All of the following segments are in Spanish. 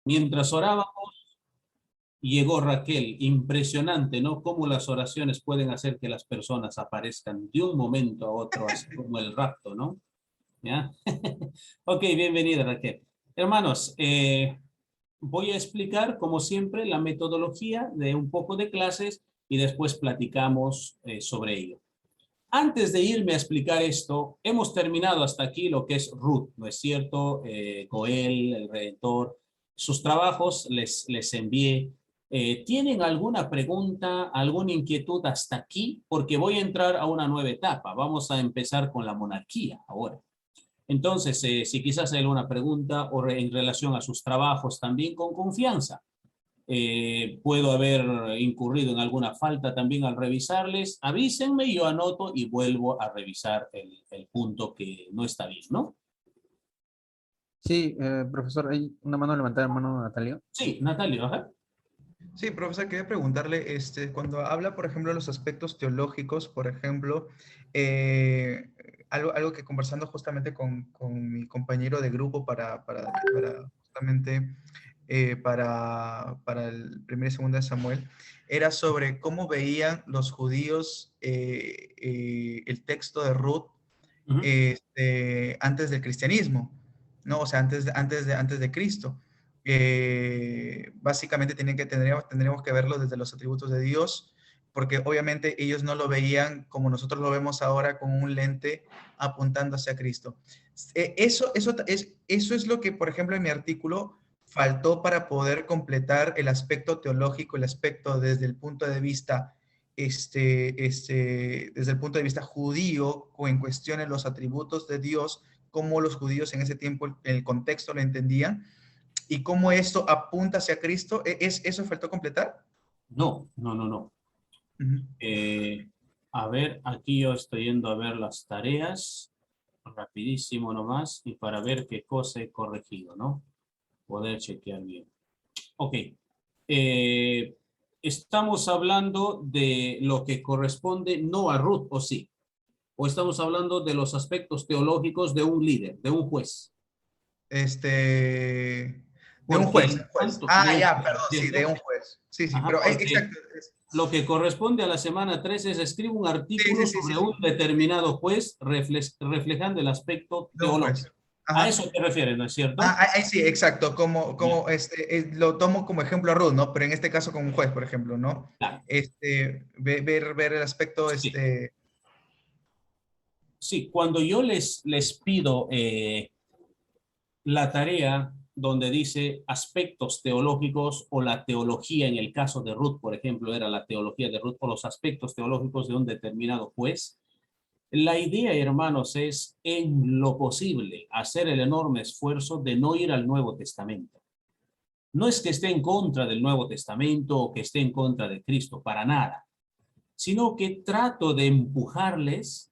Mientras orábamos, llegó Raquel. Impresionante, ¿no? Cómo las oraciones pueden hacer que las personas aparezcan de un momento a otro, así como el rapto, ¿no? ¿Ya? Ok, bienvenida, Raquel. Hermanos, voy a explicar, como siempre, la metodología de un poco de clases y después platicamos sobre ello. Antes de irme a explicar esto, hemos terminado hasta aquí lo que es Ruth, ¿no es cierto? Goel, el Redentor, sus trabajos les envié. ¿Tienen alguna pregunta, alguna inquietud hasta aquí? Porque voy a entrar a una nueva etapa. Vamos a empezar con la monarquía ahora. Entonces, si quizás hay alguna pregunta o en relación a sus trabajos también con confianza. Puedo haber incurrido en alguna falta también al revisarles, avísenme, yo anoto y vuelvo a revisar el punto que no está bien, ¿no? Sí, profesor, hay una mano levantada, hermano Natalia. Sí, Natalia, ajá. Sí, profesor, quería preguntarle, cuando habla, por ejemplo, de los aspectos teológicos, por ejemplo, eh, algo que conversando justamente con mi compañero de grupo para justamente para el primer y segundo de Samuel, era sobre cómo veían los judíos el texto de Ruth antes del cristianismo, ¿no? O sea, antes de Cristo. Básicamente tendríamos que verlo desde los atributos de Dios, porque obviamente ellos no lo veían como nosotros lo vemos ahora con un lente apuntando hacia Cristo. Eso es lo que, por ejemplo, en mi artículo faltó para poder completar el aspecto teológico, el aspecto desde el punto de vista desde el punto de vista judío, o en cuestión de los atributos de Dios, cómo los judíos en ese tiempo, en el contexto lo entendían, y cómo esto apunta hacia Cristo. ¿Eso faltó completar? No, no, no, no. Uh-huh. A ver, aquí yo estoy yendo a ver las tareas, rapidísimo nomás, y para ver qué cosa he corregido, ¿no? Poder chequear bien. Ok. Eh, Estamos hablando de lo que corresponde no a Ruth, ¿o sí? ¿O estamos hablando de los aspectos teológicos de un líder, de un juez? De un Porque juez, en cuanto, Ah, de un ya, juez, perdón, sí, de ¿cierto? un juez. Sí, sí, Ajá, pero porque exacto. lo que corresponde a la semana 13 es escribe un Sí, artículo sí, sí, sí, sobre sí, un determinado juez reflejando el aspecto de un juez. teológico. A Ajá. eso te refieres, ¿no es cierto? Ahí sí, exacto, Ya, lo tomo como ejemplo a Ruth, ¿no? Pero en este caso como un juez, por ejemplo, ¿no? claro. Ver el aspecto, Sí, sí, cuando yo les pido la tarea donde dice aspectos teológicos o la teología, en el caso de Ruth, por ejemplo, era la teología de Ruth o los aspectos teológicos de un determinado juez. La idea, hermanos, es en lo posible hacer el enorme esfuerzo de no ir al Nuevo Testamento. No es que esté en contra del Nuevo Testamento o que esté en contra de Cristo, para nada, sino que trato de empujarles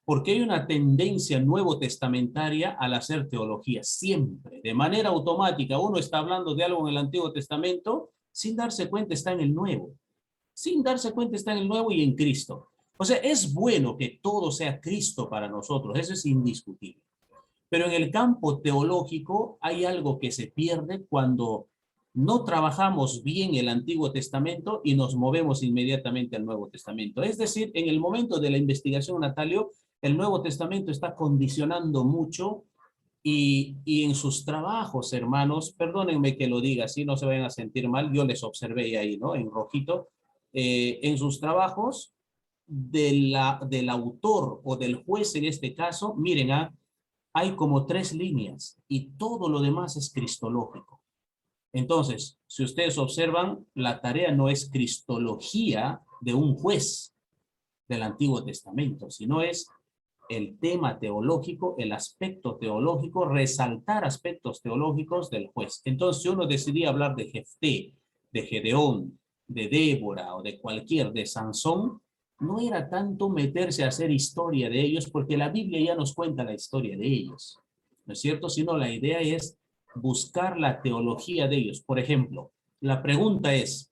porque hay una tendencia nuevo testamentaria al hacer teología siempre, de manera automática. Uno está hablando de algo en el Antiguo Testamento, sin darse cuenta está en el Nuevo. Sin darse cuenta está en el Nuevo y en Cristo. O sea, es bueno que todo sea Cristo para nosotros, eso es indiscutible. Pero en el campo teológico hay algo que se pierde cuando no trabajamos bien el Antiguo Testamento y nos movemos inmediatamente al Nuevo Testamento. Es decir, en el momento de la investigación, Natalio, el Nuevo Testamento está condicionando mucho y en sus trabajos, hermanos, perdónenme que lo diga así, no se vayan a sentir mal, yo les observé ahí, ¿no? En rojito, en sus trabajos del autor o del juez en este caso, miren, hay como 3 líneas y todo lo demás es cristológico. Entonces, si ustedes observan, la tarea no es cristología de un juez del Antiguo Testamento, sino es el tema teológico, el aspecto teológico, resaltar aspectos teológicos del juez. Entonces, si uno decidía hablar de Jefté, de Gedeón, de Débora o de cualquier, de Sansón, no era tanto meterse a hacer historia de ellos, porque la Biblia ya nos cuenta la historia de ellos, ¿no es cierto? Sino la idea es buscar la teología de ellos. Por ejemplo, la pregunta es,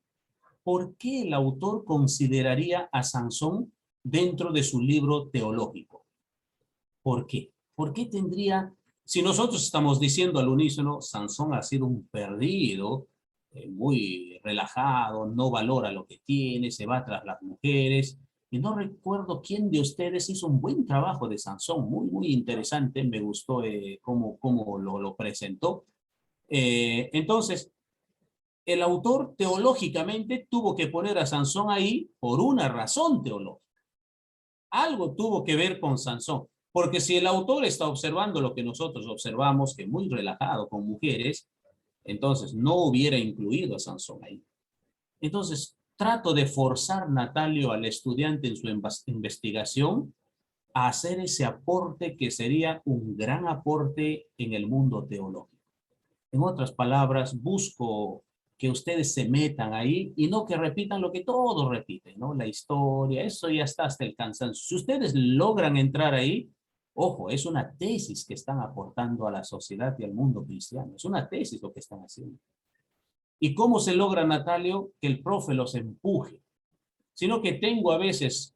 ¿por qué el autor consideraría a Sansón dentro de su libro teológico? ¿Por qué? ¿Por qué tendría Si nosotros estamos diciendo al unísono, Sansón ha sido un perdido, muy relajado, no valora lo que tiene, se va tras las mujeres, y no recuerdo quién de ustedes hizo un buen trabajo de Sansón, muy interesante, me gustó cómo lo presentó. Entonces, el autor teológicamente tuvo que poner a Sansón ahí por una razón teológica. Algo tuvo que ver con Sansón, porque si el autor está observando lo que nosotros observamos, que muy relajado con mujeres, entonces no hubiera incluido a Sansón ahí. Entonces, trato de forzar, Natalio, al estudiante en su investigación a hacer ese aporte que sería un gran aporte en el mundo teológico. En otras palabras, busco que ustedes se metan ahí y no que repitan lo que todos repiten, ¿no? La historia, eso ya está hasta el cansancio. Si ustedes logran entrar ahí, ojo, es una tesis que están aportando a la sociedad y al mundo cristiano. Es una tesis lo que están haciendo. ¿Y cómo se logra, Natalio, que el profe los empuje? Sino que tengo a veces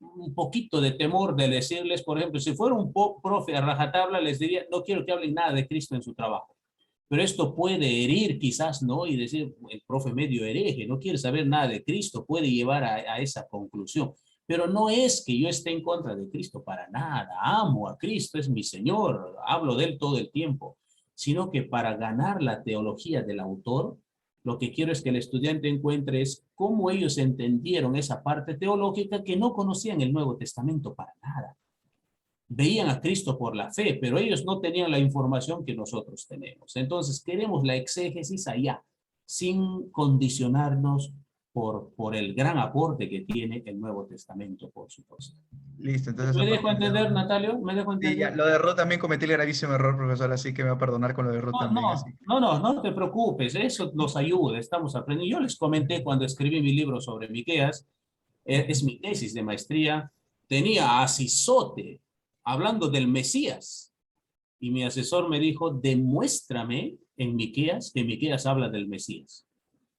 un poquito de temor de decirles, por ejemplo, si fuera un profe a rajatabla, les diría, no quiero que hablen nada de Cristo en su trabajo. Pero esto puede herir quizás, ¿no? Y decir, el profe medio hereje, no quiere saber nada de Cristo, puede llevar a esa conclusión. Pero no es que yo esté en contra de Cristo, para nada. Amo a Cristo, es mi Señor, hablo de Él todo el tiempo. Sino que para ganar la teología del autor, lo que quiero es que el estudiante encuentre es cómo ellos entendieron esa parte teológica que no conocían el Nuevo Testamento para nada. Veían a Cristo por la fe, pero ellos no tenían la información que nosotros tenemos. Entonces, queremos la exégesis allá, sin condicionarnos por el gran aporte que tiene el Nuevo Testamento, por supuesto. Listo, entonces... ¿Me dejo entender, Natalio? ¿Me dejo entender? Sí, ya, lo de Ruth también cometí el gravísimo error, profesor, así que me va a perdonar con lo de Ruth también. Así. No te preocupes, eso nos ayuda, estamos aprendiendo. Yo les comenté cuando escribí mi libro sobre Miqueas, es mi tesis de maestría, tenía a Sisote hablando del Mesías, y mi asesor me dijo, demuéstrame en Miqueas que Miqueas habla del Mesías.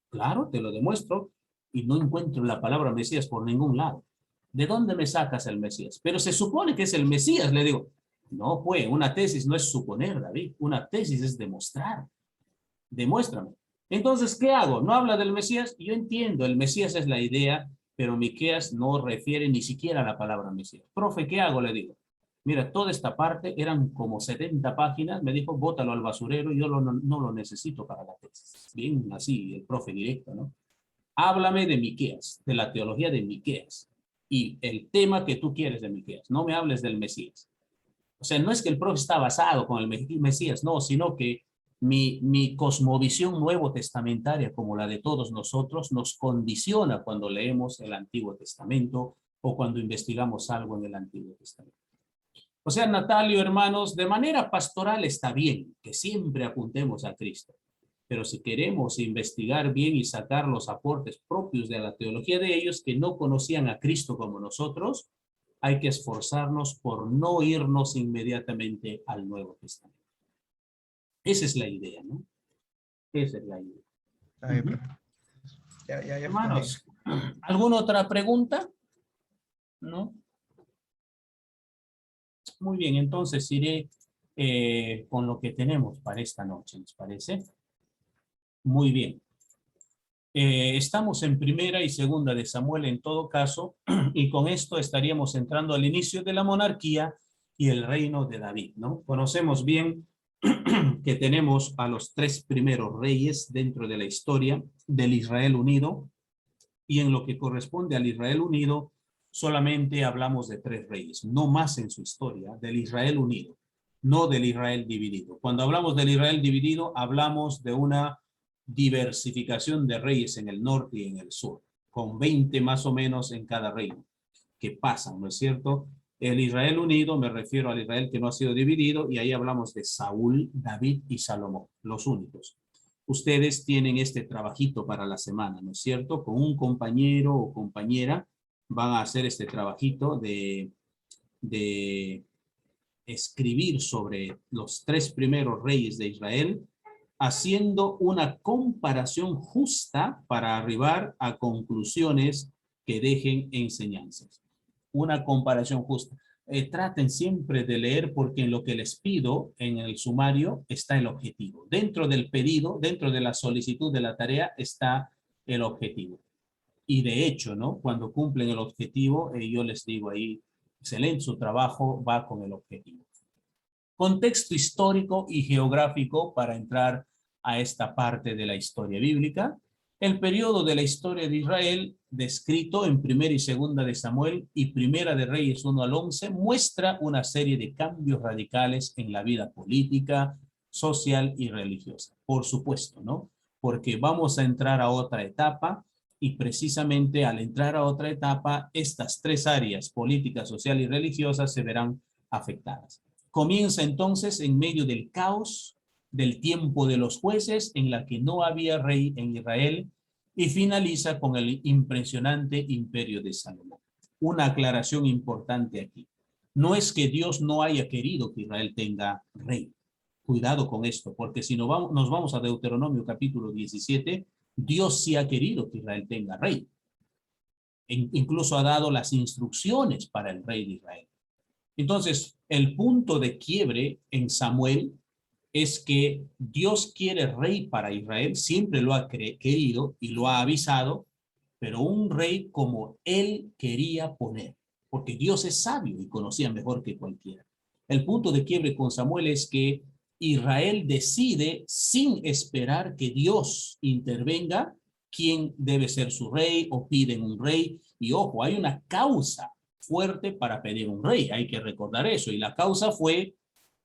Claro, te lo demuestro, y no encuentro la palabra Mesías por ningún lado. ¿De dónde me sacas el Mesías? Pero se supone que es el Mesías, le digo. No, pues, una tesis no es suponer, David, una tesis es demostrar. Demuéstrame. Entonces, ¿qué hago? ¿No habla del Mesías? Yo entiendo, el Mesías es la idea, pero Miqueas no refiere ni siquiera a la palabra Mesías. Profe, ¿qué hago? Le digo. Mira, toda esta parte eran como 70 páginas, me dijo, bótalo al basurero, yo no lo necesito para la tesis. Bien, así, el profe directo, ¿no? Háblame de Miqueas, de la teología de Miqueas, y el tema que tú quieres de Miqueas, no me hables del Mesías. O sea, no es que el profe está basado con el Mesías, no, sino que mi cosmovisión nuevo testamentaria, como la de todos nosotros, nos condiciona cuando leemos el Antiguo Testamento o cuando investigamos algo en el Antiguo Testamento. O sea, Natalio, hermanos, de manera pastoral está bien que siempre apuntemos a Cristo, pero si queremos investigar bien y sacar los aportes propios de la teología de ellos que no conocían a Cristo como nosotros, hay que esforzarnos por no irnos inmediatamente al Nuevo Testamento. Esa es la idea, ¿no? Esa es la idea. Hermanos, ¿alguna otra pregunta? ¿No? Muy bien, entonces iré con lo que tenemos para esta noche, ¿les parece? Muy bien. Estamos en primera y segunda de Samuel en todo caso, y con esto estaríamos entrando al inicio de la monarquía y el reino de David, ¿no? Conocemos bien que tenemos a los 3 primeros reyes dentro de la historia del Israel unido, y en lo que corresponde al Israel unido, solamente hablamos de 3 reyes, no más en su historia, del Israel unido, no del Israel dividido. Cuando hablamos del Israel dividido, hablamos de una diversificación de reyes en el norte y en el sur, con 20 más o menos en cada reino, que pasan, ¿no es cierto? El Israel unido, me refiero al Israel que no ha sido dividido, y ahí hablamos de Saúl, David y Salomón, los únicos. Ustedes tienen este trabajito para la semana, ¿no es cierto? Con un compañero o compañera van a hacer este trabajito de escribir sobre los 3 primeros reyes de Israel, haciendo una comparación justa para arribar a conclusiones que dejen enseñanzas. Una comparación justa. traten siempre de leer porque en lo que les pido en el sumario está el objetivo. Dentro del pedido, dentro de la solicitud de la tarea está el objetivo. Y de hecho, ¿no? Cuando cumplen el objetivo, yo les digo ahí, excelente, su trabajo va con el objetivo. Contexto histórico y geográfico para entrar a esta parte de la historia bíblica. El periodo de la historia de Israel, descrito en Primera y Segunda de Samuel y Primera de Reyes 1 al 11, muestra una serie de cambios radicales en la vida política, social y religiosa. Por supuesto, ¿no? Porque vamos a entrar a otra etapa y precisamente al entrar a otra etapa, estas tres áreas, política, social y religiosa, se verán afectadas. Comienza entonces en medio del caos del tiempo de los jueces en la que no había rey en Israel y finaliza con el impresionante imperio de Salomón. Una aclaración importante aquí. No es que Dios no haya querido que Israel tenga rey. Cuidado con esto, porque si nos vamos a Deuteronomio capítulo 17, Dios sí ha querido que Israel tenga rey. Incluso ha dado las instrucciones para el rey de Israel. Entonces, el punto de quiebre en Samuel es que Dios quiere rey para Israel, siempre lo ha querido y lo ha avisado, pero un rey como él quería poner, porque Dios es sabio y conocía mejor que cualquiera. El punto de quiebre con Samuel es que Israel decide, sin esperar que Dios intervenga, quién debe ser su rey o piden un rey. Y ojo, hay una causa fuerte para pedir un rey, hay que recordar eso, y la causa fue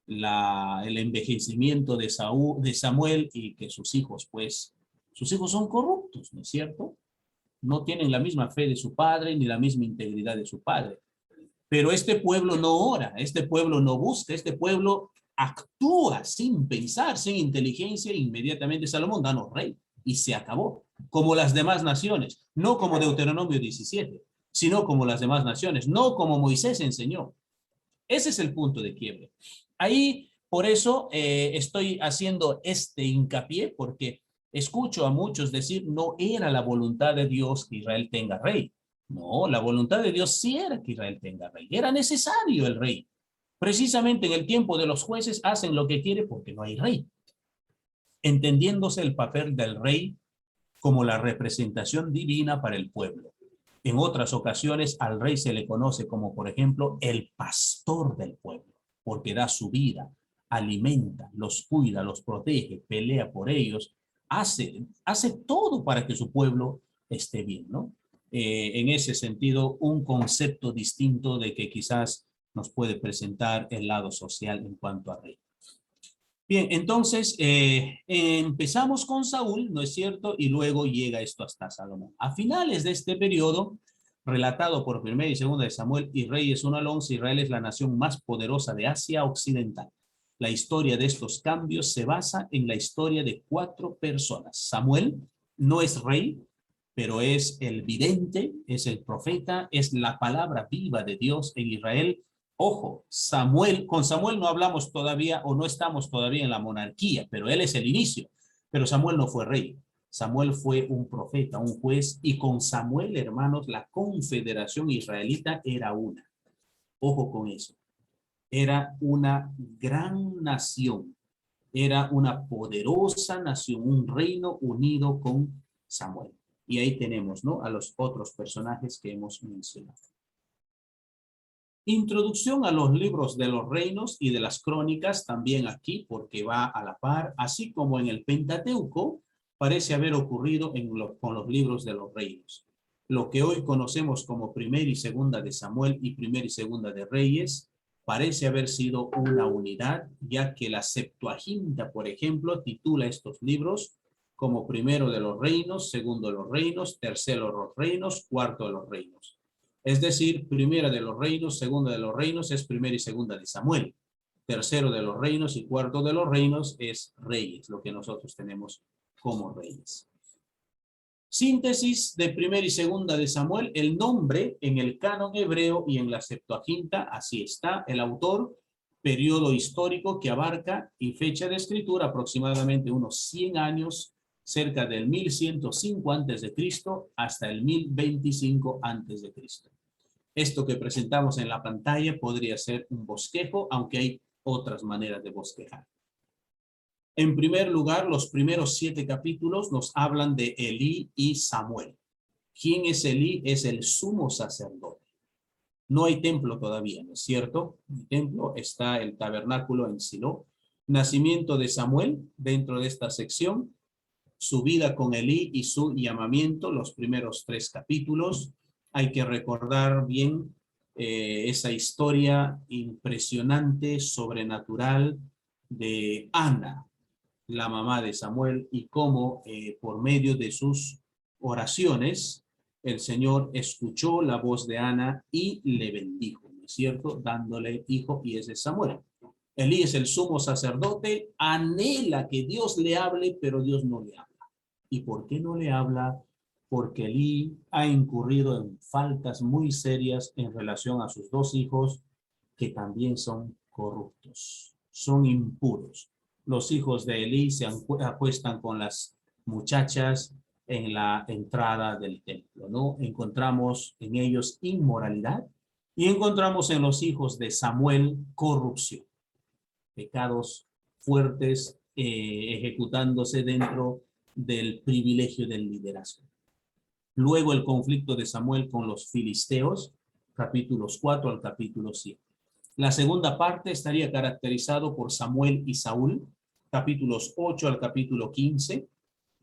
el envejecimiento de Samuel y que sus hijos son corruptos, ¿no es cierto? No tienen la misma fe de su padre ni la misma integridad de su padre. Pero este pueblo no ora, este pueblo no busca, este pueblo actúa sin pensar, sin inteligencia, e inmediatamente Salomón, danos rey, y se acabó. Como las demás naciones, no como Deuteronomio 17, sino como las demás naciones, no como Moisés enseñó. Ese es el punto de quiebre. Ahí, por eso, estoy haciendo este hincapié, porque escucho a muchos decir, no era la voluntad de Dios que Israel tenga rey. No, la voluntad de Dios sí era que Israel tenga rey. Era necesario el rey. Precisamente en el tiempo de los jueces hacen lo que quiere porque no hay rey. Entendiéndose el papel del rey como la representación divina para el pueblo. En otras ocasiones al rey se le conoce como, por ejemplo, el pastor del pueblo, porque da su vida, alimenta, los cuida, los protege, pelea por ellos, hace todo para que su pueblo esté bien, ¿no? En ese sentido, un concepto distinto de que quizás nos puede presentar el lado social en cuanto a rey. Bien, entonces empezamos con Saúl, ¿no es cierto? Y luego llega esto hasta Salomón. A finales de este periodo, relatado por Primera y Segunda de Samuel y Reyes 1 al 11, Israel es la nación más poderosa de Asia Occidental. La historia de estos cambios se basa en la historia de 4 personas. Samuel no es rey, pero es el vidente, es el profeta, es la palabra viva de Dios en Israel. Ojo, con Samuel no hablamos todavía o no estamos todavía en la monarquía, pero él es el inicio. Pero Samuel no fue rey. Samuel fue un profeta, un juez, y con Samuel, hermanos, la confederación israelita era una. Ojo con eso. Era una gran nación. Era una poderosa nación, un reino unido con Samuel. Y ahí tenemos, ¿no?, a los otros personajes que hemos mencionado. Introducción a los libros de los reinos y de las crónicas, también aquí porque va a la par, así como en el Pentateuco, parece haber ocurrido con los libros de los reinos. Lo que hoy conocemos como Primera y Segunda de Samuel y Primera y Segunda de Reyes, parece haber sido una unidad, ya que la Septuaginta, por ejemplo, titula estos libros como Primero de los Reinos, Segundo de los Reinos, Tercero de los Reinos, Cuarto de los Reinos. Es decir, Primera de los Reinos, Segunda de los Reinos es Primera y Segunda de Samuel. Tercero de los Reinos y Cuarto de los Reinos es Reyes, lo que nosotros tenemos como Reyes. Síntesis de Primera y Segunda de Samuel. El nombre en el canon hebreo y en la Septuaginta, así está. El autor, periodo histórico que abarca y fecha de escritura aproximadamente unos 100 años, cerca del 1105 a.C. hasta el 1025 a.C. Esto que presentamos en la pantalla podría ser un bosquejo, aunque hay otras maneras de bosquejar. En primer lugar, los primeros 7 capítulos nos hablan de Elí y Samuel. ¿Quién es Elí? Es el sumo sacerdote. No hay templo todavía, ¿no es cierto? El templo está el tabernáculo en Silo. Nacimiento de Samuel dentro de esta sección. Su vida con Elí y su llamamiento, los primeros 3 capítulos. Hay que recordar bien esa historia impresionante, sobrenatural de Ana, la mamá de Samuel, y cómo por medio de sus oraciones el Señor escuchó la voz de Ana y le bendijo, ¿no es cierto? Dándole hijo, y ese es Samuel. Elí es el sumo sacerdote, anhela que Dios le hable, pero Dios no le habla. ¿Y por qué no le habla? Porque Elí ha incurrido en faltas muy serias en relación a sus 2 hijos, que también son corruptos, son impuros. Los hijos de Elí se acuestan con las muchachas en la entrada del templo, ¿no? Encontramos en ellos inmoralidad y encontramos en los hijos de Samuel corrupción, pecados fuertes ejecutándose dentro del privilegio del liderazgo. Luego el conflicto de Samuel con los filisteos, capítulos 4 al capítulo 7. La segunda parte estaría caracterizado por Samuel y Saúl, capítulos 8 al capítulo 15.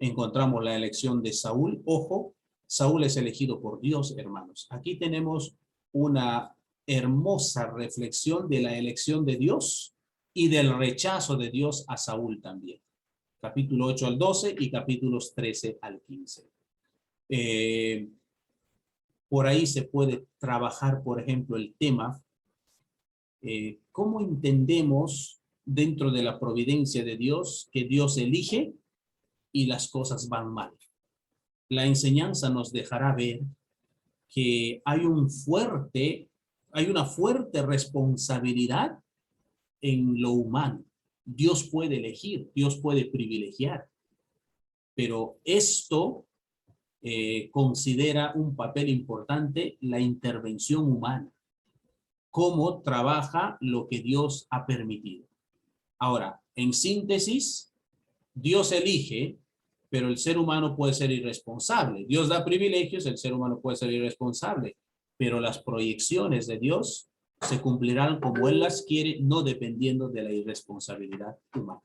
Encontramos la elección de Saúl. Ojo, Saúl es elegido por Dios, hermanos. Aquí tenemos una hermosa reflexión de la elección de Dios y del rechazo de Dios a Saúl también. Capítulo 8 al 12 y capítulos 13 al 15. Por ahí se puede trabajar, por ejemplo, el tema, ¿cómo entendemos dentro de la providencia de Dios que Dios elige y las cosas van mal? La enseñanza nos dejará ver que hay una fuerte responsabilidad en lo humano. Dios puede elegir, Dios puede privilegiar, pero esto considera un papel importante la intervención humana, cómo trabaja lo que Dios ha permitido. Ahora, en síntesis, Dios elige, pero el ser humano puede ser irresponsable. Dios da privilegios, el ser humano puede ser irresponsable, pero las proyecciones de Dios se cumplirán como Él las quiere, no dependiendo de la irresponsabilidad humana.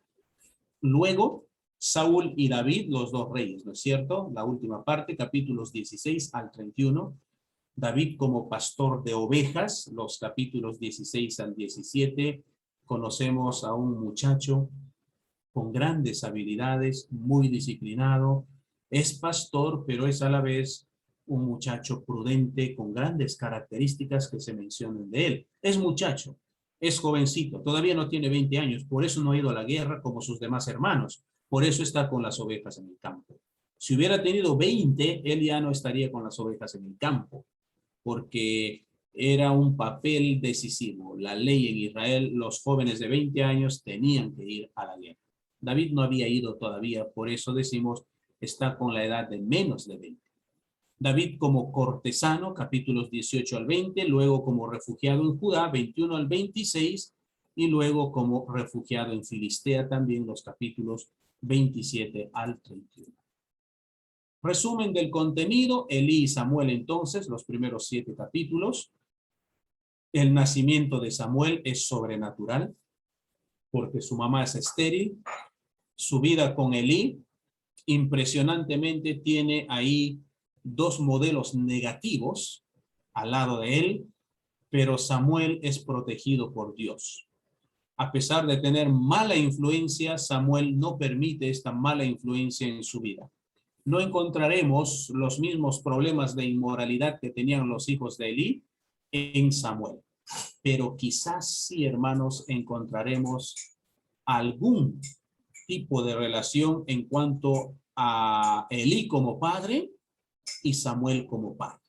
Luego, Saúl y David, los 2 reyes, ¿no es cierto? La última parte, capítulos 16 al 31. David como pastor de ovejas, los capítulos 16 al 17. Conocemos a un muchacho con grandes habilidades, muy disciplinado. Es pastor, pero es a la vez un muchacho prudente con grandes características que se mencionan de él. Es muchacho, es jovencito, todavía no tiene 20 años, por eso no ha ido a la guerra como sus demás hermanos, por eso está con las ovejas en el campo. Si hubiera tenido 20, él ya no estaría con las ovejas en el campo, porque era un papel decisivo. La ley en Israel, los jóvenes de 20 años tenían que ir a la guerra. David no había ido todavía, por eso decimos, está con la edad de menos de 20. David como cortesano, capítulos 18 al 20, luego como refugiado en Judá, 21 al 26, y luego como refugiado en Filistea también, los capítulos 27 al 31. Resumen del contenido: Elí y Samuel entonces, los primeros 7 capítulos. El nacimiento de Samuel es sobrenatural, porque su mamá es estéril. Su vida con Elí, impresionantemente, tiene ahí 2 modelos negativos al lado de él, pero Samuel es protegido por Dios. A pesar de tener mala influencia, Samuel no permite esta mala influencia en su vida. No encontraremos los mismos problemas de inmoralidad que tenían los hijos de Elí en Samuel, pero quizás sí, hermanos, encontraremos algún tipo de relación en cuanto a Elí como padre y Samuel como padre.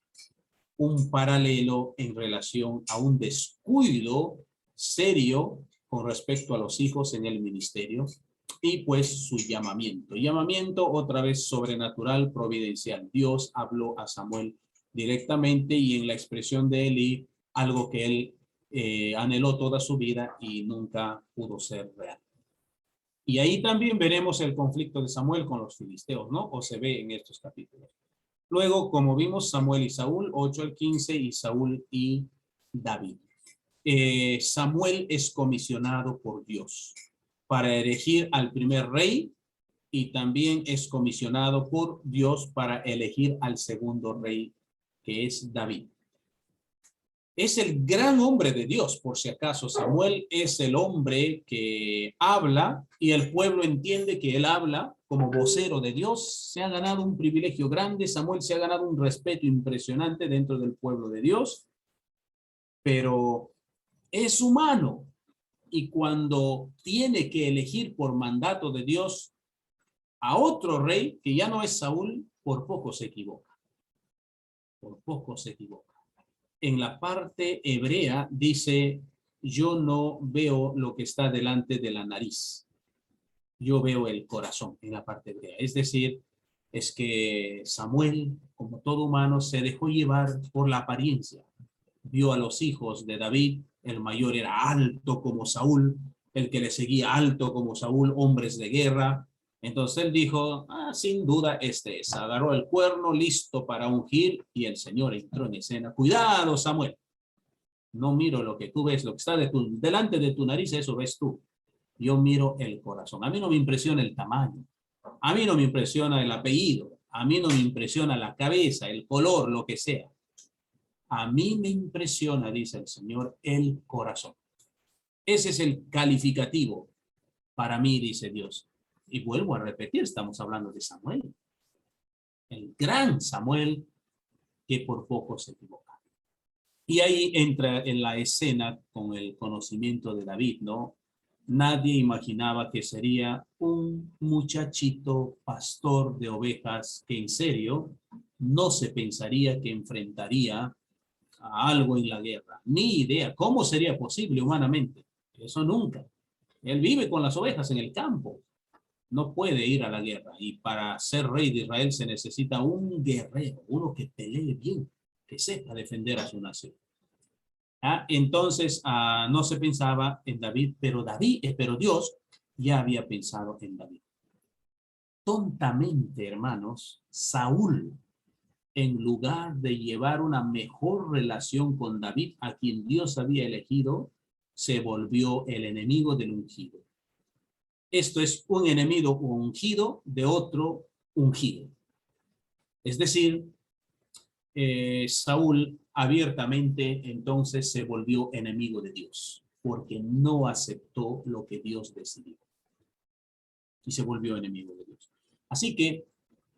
Un paralelo en relación a un descuido serio con respecto a los hijos en el ministerio y pues su llamamiento. Llamamiento otra vez sobrenatural, providencial. Dios habló a Samuel directamente y en la expresión de Elí, algo que él anheló toda su vida y nunca pudo ser real. Y ahí también veremos el conflicto de Samuel con los filisteos, ¿no? O se ve en estos capítulos. Luego, como vimos, Samuel y Saúl, 8 al 15, y Saúl y David. Samuel es comisionado por Dios para elegir al primer rey y también es comisionado por Dios para elegir al segundo rey, que es David. Es el gran hombre de Dios, por si acaso. Samuel es el hombre que habla y el pueblo entiende que él habla como vocero de Dios. Se ha ganado un privilegio grande. Samuel se ha ganado un respeto impresionante dentro del pueblo de Dios, pero es humano y cuando tiene que elegir por mandato de Dios a otro rey, que ya no es Saúl, por poco se equivoca. Por poco se equivoca. En la parte hebrea dice, yo no veo lo que está delante de la nariz. Yo veo el corazón en la parte hebrea. Es decir, es que Samuel, como todo humano, se dejó llevar por la apariencia. Vio a los hijos de David, el mayor era alto como Saúl, el que le seguía alto como Saúl, hombres de guerra. Entonces él dijo, sin duda este es. Agarró el cuerno listo para ungir y el Señor entró en escena. Cuidado, Samuel. No miro lo que tú ves, lo que está delante de tu nariz, eso ves tú. Yo miro el corazón. A mí no me impresiona el tamaño. A mí no me impresiona el apellido. A mí no me impresiona la cabeza, el color, lo que sea. A mí me impresiona, dice el Señor, el corazón. Ese es el calificativo para mí, dice Dios. Y vuelvo a repetir, estamos hablando de Samuel. El gran Samuel que por poco se equivoca. Y ahí entra en la escena con el conocimiento de David, ¿no? Nadie imaginaba que sería un muchachito pastor de ovejas que en serio no se pensaría que enfrentaría a algo en la guerra. Ni idea. ¿Cómo sería posible humanamente? Eso nunca. Él vive con las ovejas en el campo. No puede ir a la guerra. Y para ser rey de Israel se necesita un guerrero, uno que pelee bien, que sepa defender a su nación. Entonces no se pensaba en David, pero Dios ya había pensado en David. Tontamente, hermanos, Saúl, en lugar de llevar una mejor relación con David, a quien Dios había elegido, se volvió el enemigo del ungido. Esto es un enemigo ungido de otro ungido. Es decir, Saúl abiertamente entonces se volvió enemigo de Dios, porque no aceptó lo que Dios decidió. Y se volvió enemigo de Dios. Así que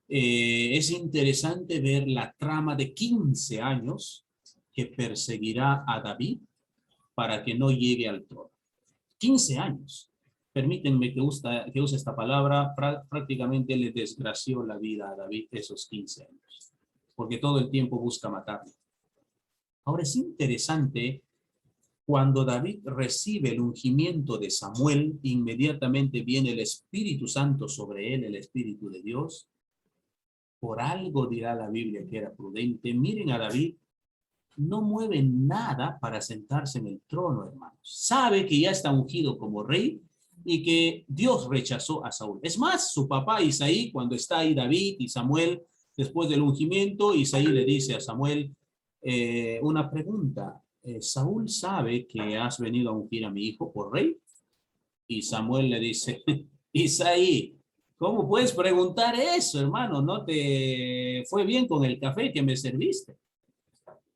es interesante ver la trama de 15 años que perseguirá a David para que no llegue al trono. 15 años. Permítanme que use esta palabra, prácticamente le desgració la vida a David esos 15 años, porque todo el tiempo busca matarlo. Ahora es interesante, cuando David recibe el ungimiento de Samuel, inmediatamente viene el Espíritu Santo sobre él, el Espíritu de Dios. Por algo dirá la Biblia que era prudente. Miren a David, no mueve nada para sentarse en el trono, hermanos. Sabe que ya está ungido como rey y que Dios rechazó a Saúl. Es más, su papá Isaí, cuando está ahí David y Samuel, después del ungimiento, Isaí le dice a Samuel una pregunta. ¿Saúl sabe que has venido a ungir a mi hijo por rey? Y Samuel le dice, Isaí, ¿cómo puedes preguntar eso, hermano? ¿No te fue bien con el café que me serviste?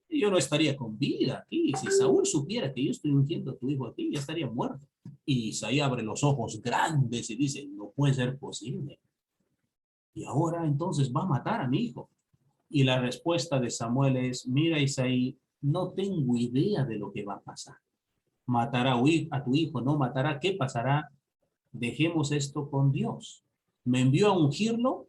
Yo no estaría con vida aquí. Si Saúl supiera que yo estoy ungiendo a tu hijo aquí, ya estaría muerto. Y Isaí abre los ojos grandes y dice, no puede ser posible. Y ahora entonces va a matar a mi hijo. Y la respuesta de Samuel es, mira Isaí, no tengo idea de lo que va a pasar. Matará a tu hijo, no matará, ¿qué pasará? Dejemos esto con Dios. Me envió a ungirlo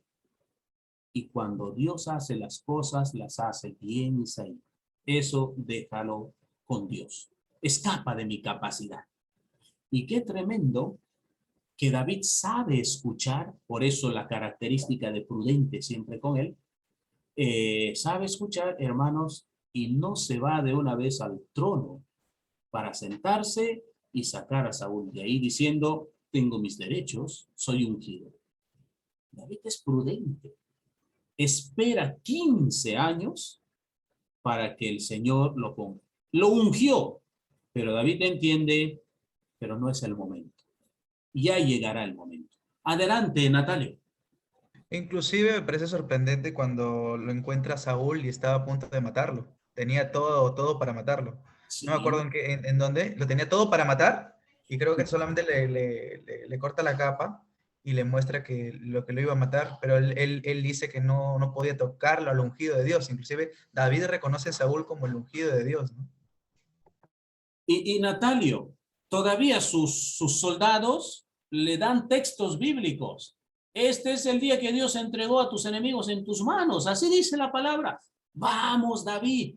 y cuando Dios hace las cosas, las hace bien, Isaí. Eso déjalo con Dios. Escapa de mi capacidad. Y qué tremendo que David sabe escuchar, por eso la característica de prudente siempre con él, sabe escuchar, hermanos, y no se va de una vez al trono para sentarse y sacar a Saúl de ahí diciendo, tengo mis derechos, soy ungido. David es prudente. Espera 15 años para que el Señor lo ponga. Lo ungió, pero David entiende, pero no es el momento. Ya llegará el momento. Adelante, Natalio. Inclusive me parece sorprendente cuando lo encuentra Saúl y estaba a punto de matarlo. Tenía todo para matarlo. No me acuerdo Sí. en dónde. Lo tenía todo para matar y creo que solamente le corta la capa y le muestra que lo iba a matar, pero él dice que no podía tocarlo al ungido de Dios. Inclusive David reconoce a Saúl como el ungido de Dios, ¿no? Y Natalio, todavía sus soldados le dan textos bíblicos. Este es el día que Dios entregó a tus enemigos en tus manos. Así dice la palabra. Vamos, David.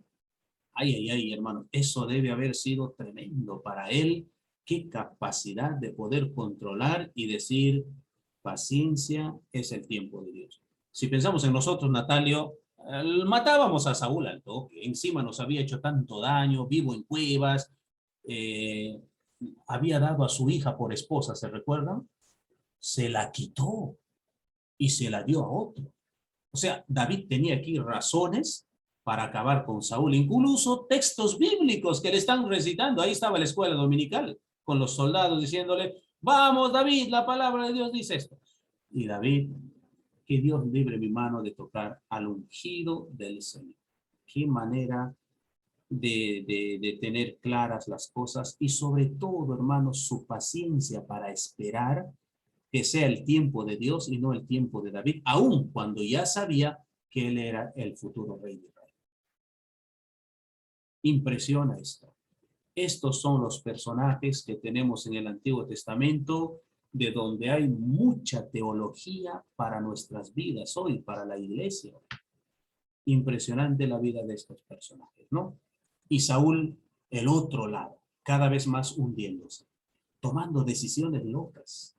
Ay, ay, ay, hermano. Eso debe haber sido tremendo para él. Qué capacidad de poder controlar y decir, paciencia es el tiempo de Dios. Si pensamos en nosotros, Natalio, matábamos a Saúl al toque. Encima nos había hecho tanto daño, vivo en cuevas, eh, había dado a su hija por esposa, ¿se recuerdan? Se la quitó y se la dio a otro. O sea, David tenía aquí razones para acabar con Saúl, incluso textos bíblicos que le están recitando. Ahí estaba la escuela dominical, con los soldados diciéndole, vamos David, la palabra de Dios dice esto. Y David, que Dios libre mi mano de tocar al ungido del Señor. Qué manera de tener claras las cosas y sobre todo, hermanos, su paciencia para esperar que sea el tiempo de Dios y no el tiempo de David, aun cuando ya sabía que él era el futuro rey de Israel. Impresiona esto. Estos son los personajes que tenemos en el Antiguo Testamento, de donde hay mucha teología para nuestras vidas hoy, para la iglesia. Impresionante la vida de estos personajes, ¿no? Y Saúl, el otro lado, cada vez más hundiéndose, tomando decisiones locas,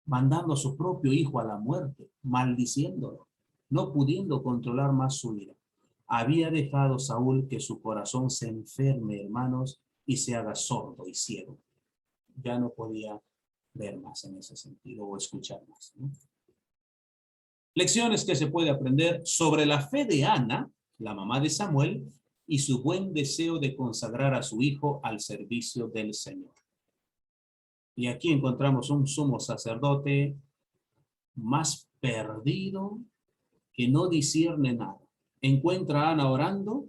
mandando a su propio hijo a la muerte, maldiciéndolo, no pudiendo controlar más su ira. Había dejado Saúl que su corazón se enferme, hermanos, y se haga sordo y ciego. Ya no podía ver más en ese sentido o escuchar más, ¿no? Lecciones que se puede aprender sobre la fe de Ana, la mamá de Samuel, y su buen deseo de consagrar a su hijo al servicio del Señor. Y aquí encontramos un sumo sacerdote más perdido que no discierne nada. Encuentra a Ana orando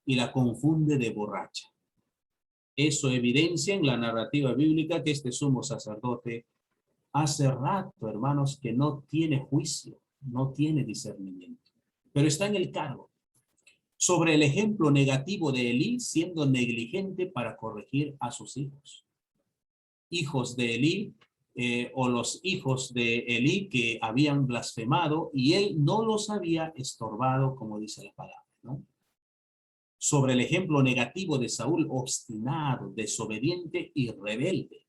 y la confunde de borracha. Eso evidencia en la narrativa bíblica que este sumo sacerdote hace rato, hermanos, que no tiene juicio, no tiene discernimiento, pero está en el cargo. Sobre el ejemplo negativo de Elí siendo negligente para corregir a sus hijos. Hijos de Elí o los hijos de Elí que habían blasfemado y él no los había estorbado, como dice la palabra, ¿no? Sobre el ejemplo negativo de Saúl, obstinado, desobediente y rebelde.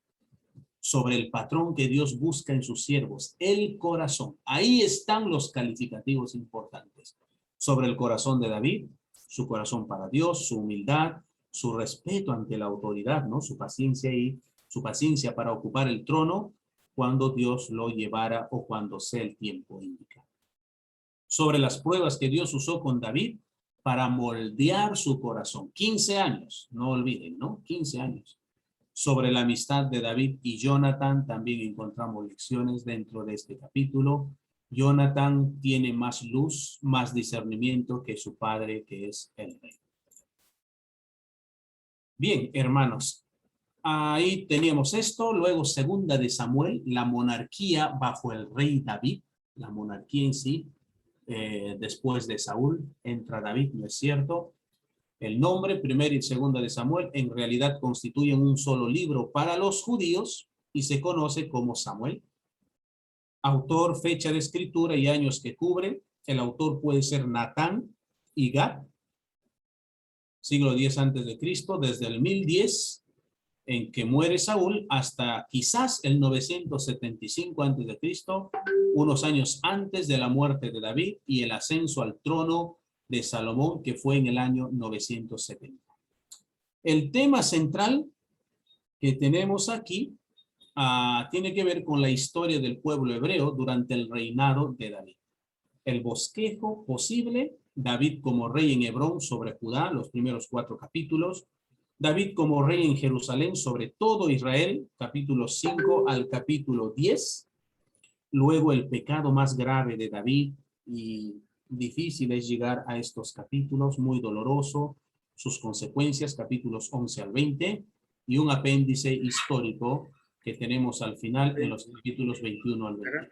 Sobre el patrón que Dios busca en sus siervos, el corazón. Ahí están los calificativos importantes. Sobre el corazón de David, su corazón para Dios, su humildad, su respeto ante la autoridad, ¿no? Su paciencia para ocupar el trono cuando Dios lo llevara o cuando sea el tiempo indicado. Sobre las pruebas que Dios usó con David para moldear su corazón. 15 años, no olviden, ¿no? 15 años. Sobre la amistad de David y Jonathan también encontramos lecciones dentro de este capítulo. Jonathan tiene más luz, más discernimiento que su padre, que es el rey. Bien, hermanos, ahí teníamos esto. Luego, segunda de Samuel, la monarquía bajo el rey David, la monarquía en sí, después de Saúl, entra David, ¿no es cierto? El nombre, primera y segunda de Samuel, en realidad constituyen un solo libro para los judíos y se conoce como Samuel. Autor, fecha de escritura y años que cubre. El autor puede ser Natán y Gad, siglo X a.C., desde el 1010 en que muere Saúl hasta quizás el 975 a.C., unos años antes de la muerte de David y el ascenso al trono de Salomón, que fue en el año 970. El tema central que tenemos aquí tiene que ver con la historia del pueblo hebreo durante el reinado de David. El bosquejo posible, David como rey en Hebrón sobre Judá, los primeros 4 capítulos. David como rey en Jerusalén sobre todo Israel, capítulo 5 al capítulo 10. Luego el pecado más grave de David, y difícil es llegar a estos capítulos, muy doloroso, sus consecuencias, capítulos 11 al 20, y un apéndice histórico que tenemos al final en los capítulos 21 al 20.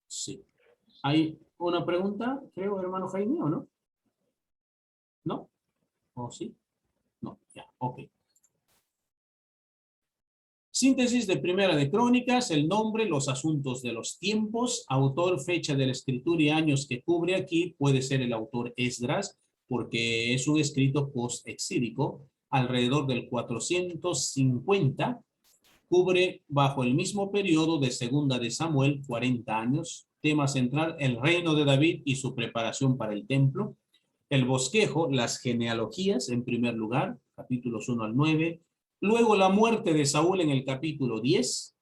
Sí. ¿Hay una pregunta, creo, hermano Jaime, o no? ¿No? ¿O sí? No, ya, ok. Síntesis de Primera de Crónicas, el nombre, los asuntos de los tiempos, autor, fecha de la escritura y años que cubre aquí, puede ser el autor Esdras, porque es un escrito post-exílico, alrededor del 450, cubre bajo el mismo periodo de Segunda de Samuel, 40 años, tema central, el reino de David y su preparación para el templo, el bosquejo, las genealogías, en primer lugar, capítulos 1 al 9, luego la muerte de Saúl en el capítulo 10,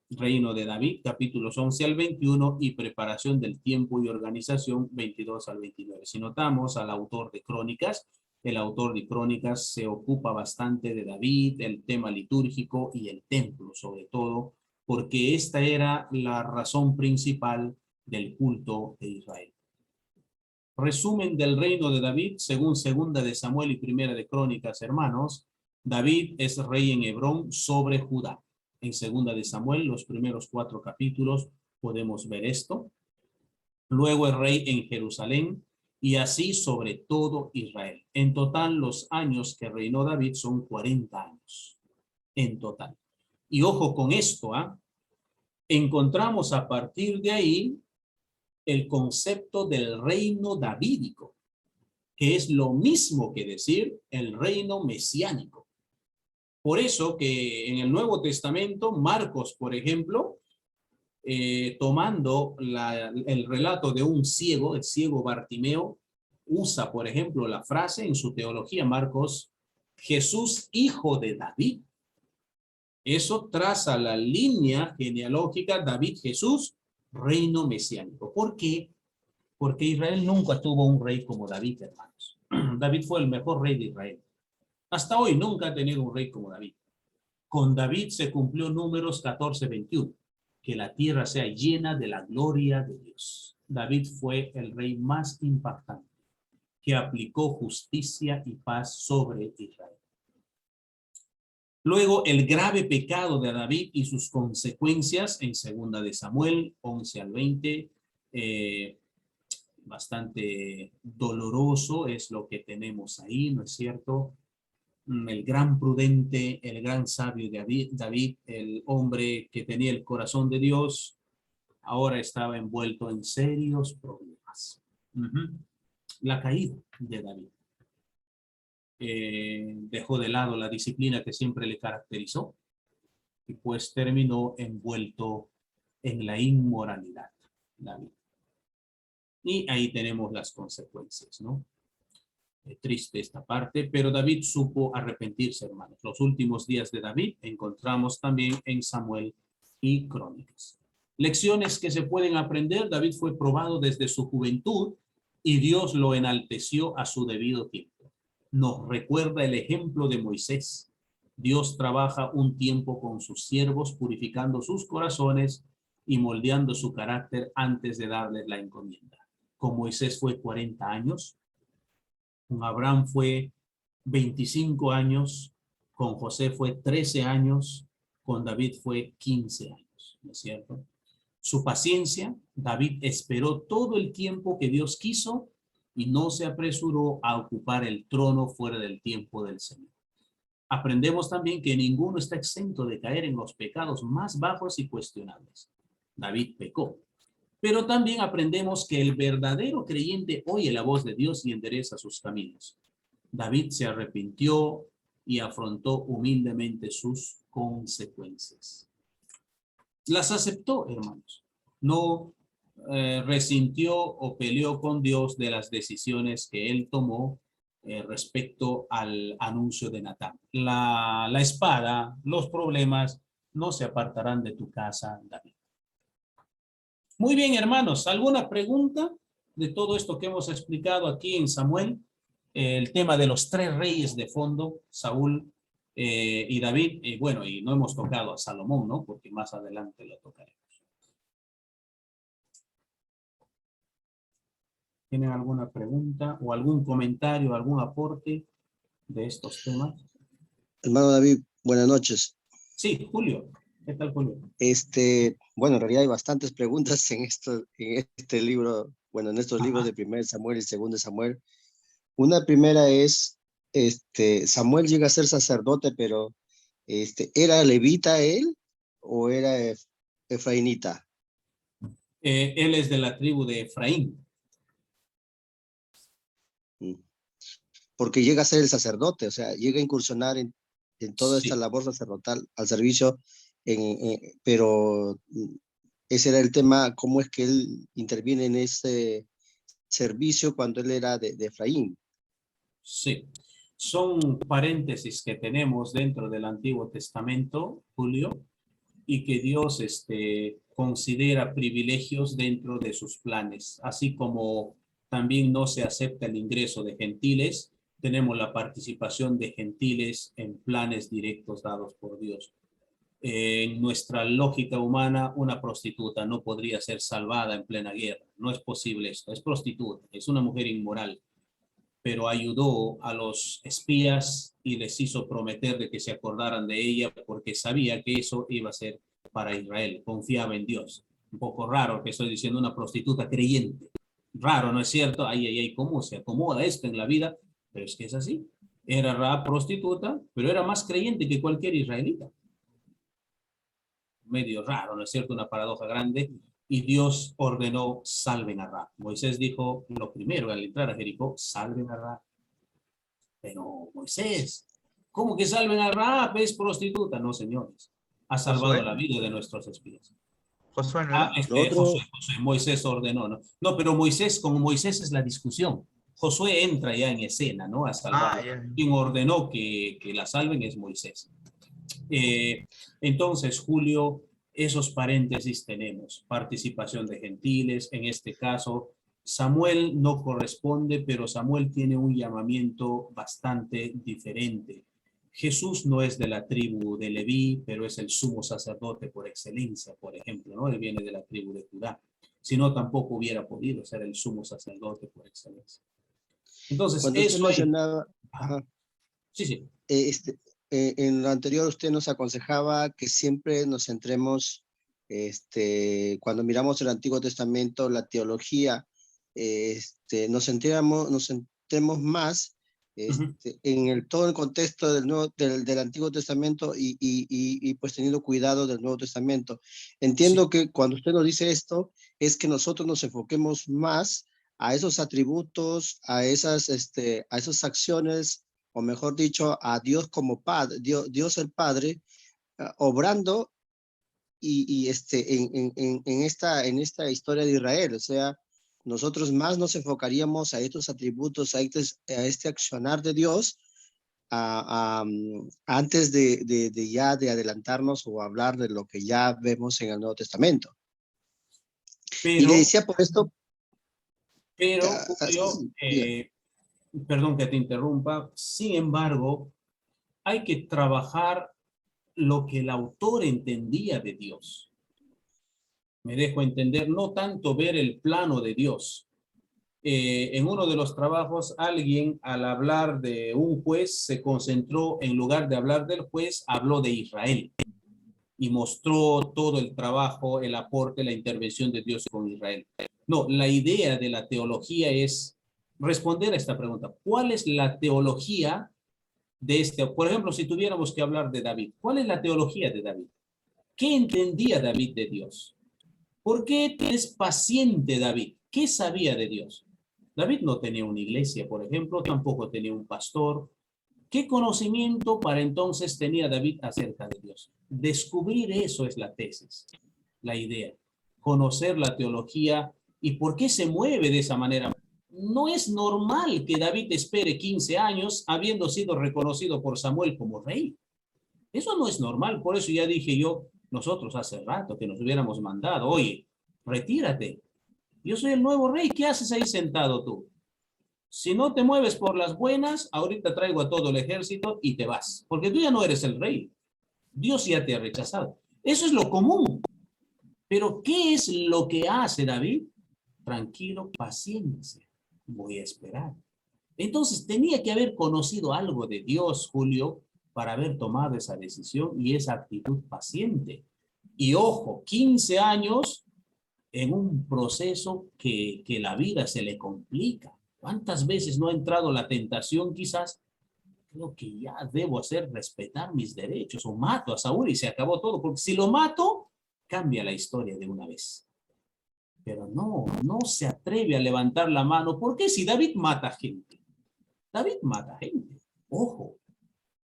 reino de David, capítulos 11 al 21, y preparación del tiempo y organización, 22 al 29. Si notamos al autor de Crónicas, el autor de Crónicas se ocupa bastante de David, el tema litúrgico y el templo, sobre todo, porque esta era la razón principal del culto de Israel. Resumen del reino de David, según Segunda de Samuel y Primera de Crónicas, hermanos. David es rey en Hebrón sobre Judá. En Segunda de Samuel, los primeros 4 capítulos, podemos ver esto. Luego es rey en Jerusalén y así sobre todo Israel. En total, los años que reinó David son 40 años. En total. Y ojo con esto, encontramos a partir de ahí el concepto del reino davídico, que es lo mismo que decir el reino mesiánico. Por eso que en el Nuevo Testamento, Marcos, por ejemplo, tomando el relato de un ciego, el ciego Bartimeo, usa, por ejemplo, la frase en su teología, Marcos, Jesús, hijo de David. Eso traza la línea genealógica David-Jesús, reino mesiánico. ¿Por qué? Porque Israel nunca tuvo un rey como David, hermanos. David fue el mejor rey de Israel. Hasta hoy nunca ha tenido un rey como David. Con David se cumplió Números 14:21, que la tierra sea llena de la gloria de Dios. David fue el rey más impactante, que aplicó justicia y paz sobre Israel. Luego, el grave pecado de David y sus consecuencias en Segunda de Samuel, 11 al 20, bastante doloroso es lo que tenemos ahí, ¿no es cierto? El gran prudente, el gran sabio de David, el hombre que tenía el corazón de Dios, ahora estaba envuelto en serios problemas. La caída de David. Dejó de lado la disciplina que siempre le caracterizó y pues terminó envuelto en la inmoralidad, David. Y ahí tenemos las consecuencias, ¿no? Triste esta parte, pero David supo arrepentirse, hermanos. Los últimos días de David encontramos también en Samuel y Crónicas. Lecciones que se pueden aprender. David fue probado desde su juventud y Dios lo enalteció a su debido tiempo. Nos recuerda el ejemplo de Moisés. Dios trabaja un tiempo con sus siervos, purificando sus corazones y moldeando su carácter antes de darles la encomienda. Con Moisés fue 40 años. Con Abraham fue 25 años, con José fue 13 años, con David fue 15 años, ¿no es cierto? Su paciencia, David esperó todo el tiempo que Dios quiso y no se apresuró a ocupar el trono fuera del tiempo del Señor. Aprendemos también que ninguno está exento de caer en los pecados más bajos y cuestionables. David pecó. Pero también aprendemos que el verdadero creyente oye la voz de Dios y endereza sus caminos. David se arrepintió, y afrontó humildemente sus consecuencias. Las aceptó, hermanos. No resintió o peleó con Dios de las decisiones que él tomó respecto al anuncio de Natán. La espada, los problemas no se apartarán de tu casa, David. Muy bien, hermanos. ¿Alguna pregunta de todo esto que hemos explicado aquí en Samuel? El tema de los tres reyes de fondo, Saúl y David. Bueno, y no hemos tocado a Salomón, ¿no? Porque más adelante lo tocaremos. ¿Tienen alguna pregunta o algún comentario, algún aporte de estos temas? Hermano David, buenas noches. Sí, Julio. ¿Qué tal, Julio? Bueno, en realidad hay bastantes preguntas en este libro, bueno, en estos libros de 1 Samuel y 2 Samuel. Una primera es, Samuel llega a ser sacerdote, pero ¿era levita él o era efraínita? Él es de la tribu de Efraín. Porque llega a ser el sacerdote, o sea, llega a incursionar en toda esta labor sacerdotal al servicio, pero ese era el tema, cómo es que él interviene en ese servicio cuando él era de Efraín. Sí, son paréntesis que tenemos dentro del Antiguo Testamento, Julio, y que Dios considera privilegios dentro de sus planes, así como también no se acepta el ingreso de gentiles, tenemos la participación de gentiles en planes directos dados por Dios. En nuestra lógica humana, una prostituta no podría ser salvada en plena guerra. No es posible esto. Es prostituta, es una mujer inmoral, pero ayudó a los espías y les hizo prometer de que se acordaran de ella porque sabía que eso iba a ser para Israel. Confiaba en Dios. Un poco raro que estoy diciendo una prostituta creyente. Raro, ¿no es cierto? Ay, ¿cómo se acomoda esto en la vida? Pero es que es así. Era prostituta, pero era más creyente que cualquier israelita. Medio raro, ¿no es cierto? Una paradoja grande. Y Dios ordenó, salven a Rahab. Moisés dijo, lo primero al entrar a Jericó, salven a Rahab. Pero Moisés, ¿cómo que salven a Rahab? Es prostituta. No, señores. Ha salvado la vida de nuestros espías. Josué, ¿no era? Josué, Moisés ordenó, ¿no? No, pero Moisés, como Moisés es la discusión. Josué entra ya en escena, ¿no? A salvar. Quien ordenó que la salven es Moisés. Entonces, Julio, esos paréntesis tenemos. Participación de gentiles, en este caso, Samuel no corresponde, pero Samuel tiene un llamamiento bastante diferente. Jesús no es de la tribu de Leví, pero es el sumo sacerdote por excelencia, por ejemplo, ¿no? Él viene de la tribu de Judá. Si no, tampoco hubiera podido ser el sumo sacerdote por excelencia. Entonces, cuando eso usted mencionaba, sí. En lo anterior usted nos aconsejaba que siempre nos centremos, cuando miramos el Antiguo Testamento, la teología, nos centremos más en todo el contexto del Antiguo Testamento y pues teniendo cuidado del Nuevo Testamento. Entiendo que cuando usted nos dice esto, es que nosotros nos enfoquemos más a esos atributos, a esas acciones, o mejor dicho, a Dios como Padre, Dios el Padre, obrando en esta historia de Israel. O sea, nosotros más nos enfocaríamos a estos atributos, a este accionar de Dios, antes de adelantarnos o hablar de lo que ya vemos en el Nuevo Testamento. Y le decía por esto... Pero, Julio, perdón que te interrumpa, sin embargo, hay que trabajar lo que el autor entendía de Dios. Me dejo entender, no tanto ver el plano de Dios. En uno de los trabajos, alguien al hablar de un juez se concentró, en lugar de hablar del juez, habló de Israel y mostró todo el trabajo, el aporte, la intervención de Dios con Israel. No, la idea de la teología es responder a esta pregunta. ¿Cuál es la teología de este? Por ejemplo, si tuviéramos que hablar de David, ¿cuál es la teología de David? ¿Qué entendía David de Dios? ¿Por qué es paciente David? ¿Qué sabía de Dios? David no tenía una iglesia, por ejemplo, tampoco tenía un pastor. ¿Qué conocimiento para entonces tenía David acerca de Dios? Descubrir eso es la tesis, la idea. Conocer la teología y por qué se mueve de esa manera. No es normal que David espere 15 años habiendo sido reconocido por Samuel como rey. Eso no es normal. Por eso ya dije yo, nosotros hace rato que nos hubiéramos mandado, oye, retírate. Yo soy el nuevo rey. ¿Qué haces ahí sentado tú? Si no te mueves por las buenas, ahorita traigo a todo el ejército y te vas. Porque tú ya no eres el rey. Dios ya te ha rechazado. Eso es lo común. Pero ¿qué es lo que hace David? Tranquilo, paciencia. Voy a esperar. Entonces tenía que haber conocido algo de Dios, Julio, para haber tomado esa decisión y esa actitud paciente. Y ojo, 15 años en un proceso que la vida se le complica. ¿Cuántas veces no ha entrado la tentación quizás? Creo que ya debo hacer respetar mis derechos o mato a Saúl y se acabó todo, porque si lo mato, cambia la historia de una vez. Pero no se atreve a levantar la mano. ¿Por qué? Si David mata gente. David mata gente. Ojo,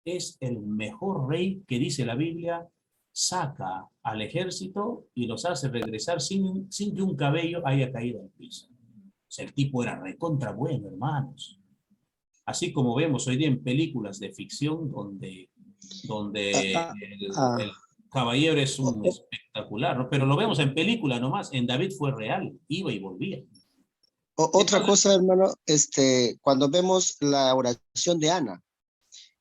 es el mejor rey que dice la Biblia, saca al ejército y los hace regresar sin que un cabello haya caído al piso. O sea, el tipo era recontra bueno, hermanos. Así como vemos hoy día en películas de ficción donde el caballero es un espectacular, ¿no? Pero lo vemos en película nomás. En David fue real, iba y volvía. Otra cosa, hermano, cuando vemos la oración de Ana,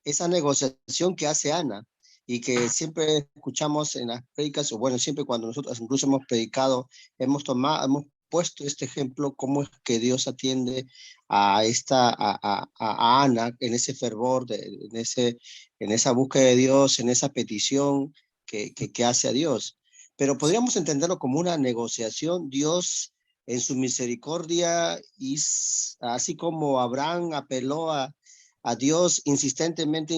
esa negociación que hace Ana y que siempre escuchamos en las predicas, o bueno, siempre cuando nosotros incluso hemos predicado, hemos puesto este ejemplo, cómo es que Dios atiende a Ana en ese fervor, en esa búsqueda de Dios, en esa petición que hace a Dios. Pero podríamos entenderlo como una negociación. Dios en su misericordia, y así como Abraham apeló a Dios insistentemente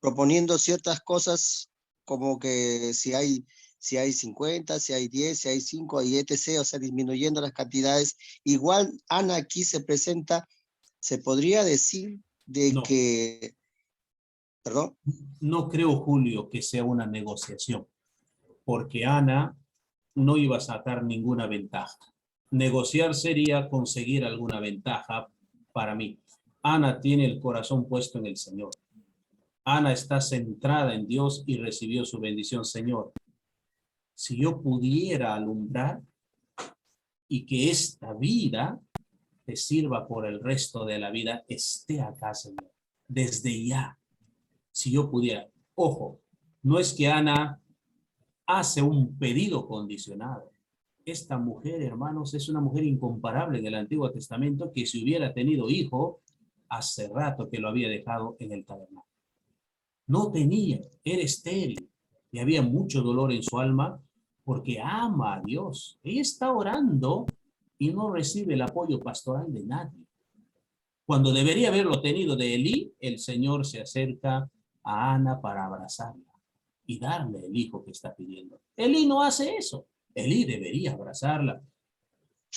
proponiendo ciertas cosas, como que si hay 50, si hay 10, si hay 5, y etc., o sea, disminuyendo las cantidades. Igual Ana aquí se presenta, se podría decir de que, perdón. No creo, Julio, que sea una negociación, porque Ana no iba a sacar ninguna ventaja. Negociar sería conseguir alguna ventaja para mí. Ana tiene el corazón puesto en el Señor. Ana está centrada en Dios y recibió su bendición. Señor, si yo pudiera alumbrar y que esta vida te sirva por el resto de la vida, esté acá, Señor, desde ya. Si yo pudiera, ojo, no es que Ana hace un pedido condicionado. Esta mujer, hermanos, es una mujer incomparable en el Antiguo Testamento, que si hubiera tenido hijo, hace rato que lo había dejado en el tabernáculo. No tenía, era estéril y había mucho dolor en su alma porque ama a Dios. Ella está orando y no recibe el apoyo pastoral de nadie. Cuando debería haberlo tenido de Elí, el Señor se acerca a Ana para abrazarla y darle el hijo que está pidiendo. Elí no hace eso. Elí debería abrazarla.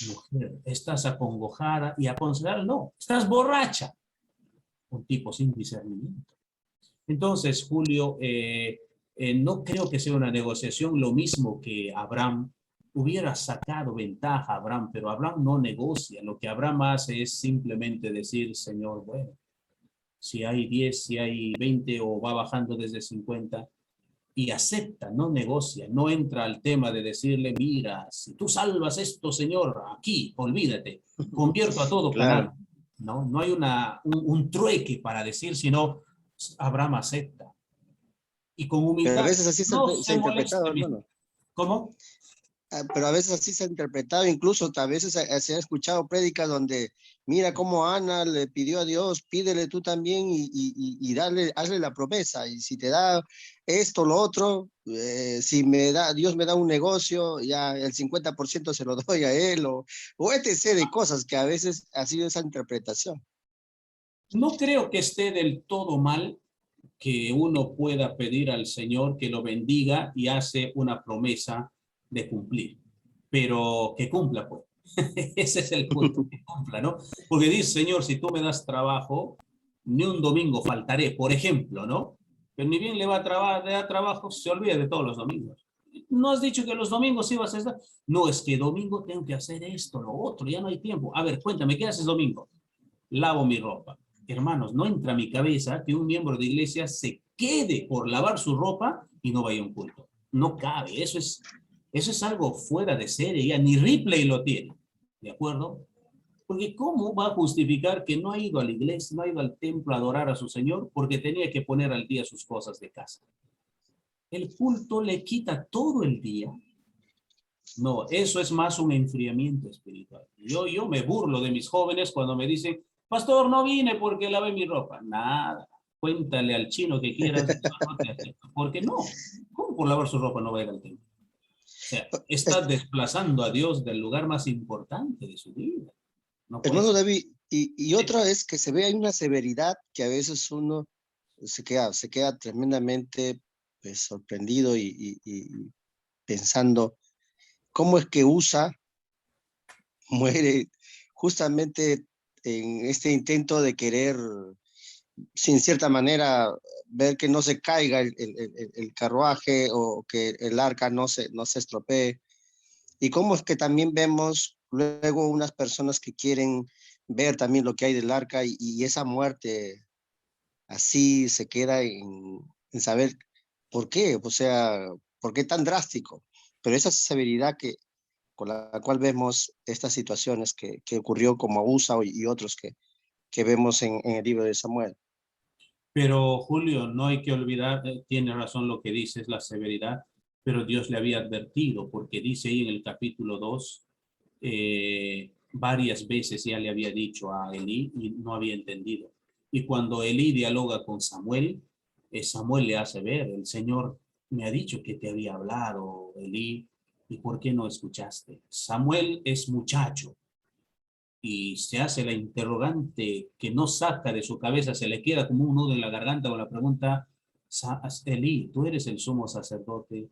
Mujer, estás acongojada, y aconsejarla, no, estás borracha. Un tipo sin discernimiento. Entonces, Julio, no creo que sea una negociación, lo mismo que Abraham hubiera sacado ventaja a Abraham, pero Abraham no negocia. Lo que Abraham hace es simplemente decir, Señor, bueno, si hay 10, si hay 20 o va bajando desde 50, y acepta, no negocia, no entra al tema de decirle, mira, si tú salvas esto, Señor, aquí, olvídate, convierto a todo Claro. canal. No hay un trueque para decir, sino Abraham acepta. Y con Pero a humildad, veces así no se ha se interpretado, moleste. hermano. ¿Cómo? Pero a veces así se ha interpretado, incluso a veces se ha escuchado prédicas donde mira cómo Ana le pidió a Dios, pídele tú también y hazle la promesa, y si te da esto, lo otro, si Dios me da un negocio, ya el 50% se lo doy a él, o etc. de cosas que a veces ha sido esa interpretación. No creo que esté del todo mal que uno pueda pedir al Señor que lo bendiga y hace una promesa de cumplir, pero que cumpla, pues. Ese es el punto, que cumpla, ¿no? Porque dice, Señor, si tú me das trabajo, ni un domingo faltaré, por ejemplo, ¿no? Pero ni bien le da trabajo, se olvida de todos los domingos. ¿No has dicho que los domingos ibas a estar? No, es que domingo tengo que hacer esto, lo otro, ya no hay tiempo. A ver, cuéntame, ¿qué haces domingo? Lavo mi ropa. Hermanos, no entra a mi cabeza que un miembro de iglesia se quede por lavar su ropa y no vaya a un culto. No cabe, eso es algo fuera de serie, ya ni Ripley lo tiene, ¿de acuerdo? Porque ¿cómo va a justificar que no ha ido a la iglesia, no ha ido al templo a adorar a su Señor porque tenía que poner al día sus cosas de casa? El culto le quita todo el día. No, eso es más un enfriamiento espiritual. Yo me burlo de mis jóvenes cuando me dicen, pastor, no vine porque lavé mi ropa. Nada, cuéntale al chino que quieras, no te acepto. Porque no, ¿cómo por lavar su ropa no va a ir al templo? O sea, está desplazando a Dios del lugar más importante de su vida. No puede Hermano ser. David, y otra es que se ve hay una severidad que a veces uno se queda tremendamente pues, sorprendido y pensando cómo es que USA muere justamente en este intento de querer, sin cierta manera, ver que no se caiga el carruaje o que el arca no se estropee. Y cómo es que también vemos luego unas personas que quieren ver también lo que hay del arca y esa muerte así se queda en saber por qué, o sea, por qué tan drástico. Pero esa severidad con la cual vemos estas situaciones que ocurrió como Usa y otros que vemos en el libro de Samuel. Pero Julio, no hay que olvidar, tiene razón lo que dice, es la severidad, pero Dios le había advertido, porque dice ahí en el capítulo 2, varias veces ya le había dicho a Elí y no había entendido. Y cuando Elí dialoga con Samuel, Samuel le hace ver, el Señor me ha dicho que te había hablado, Elí, ¿y por qué no escuchaste? Samuel es muchacho, y se hace la interrogante que no saca de su cabeza, se le queda como un nudo en la garganta con la pregunta, Elí, tú eres el sumo sacerdote,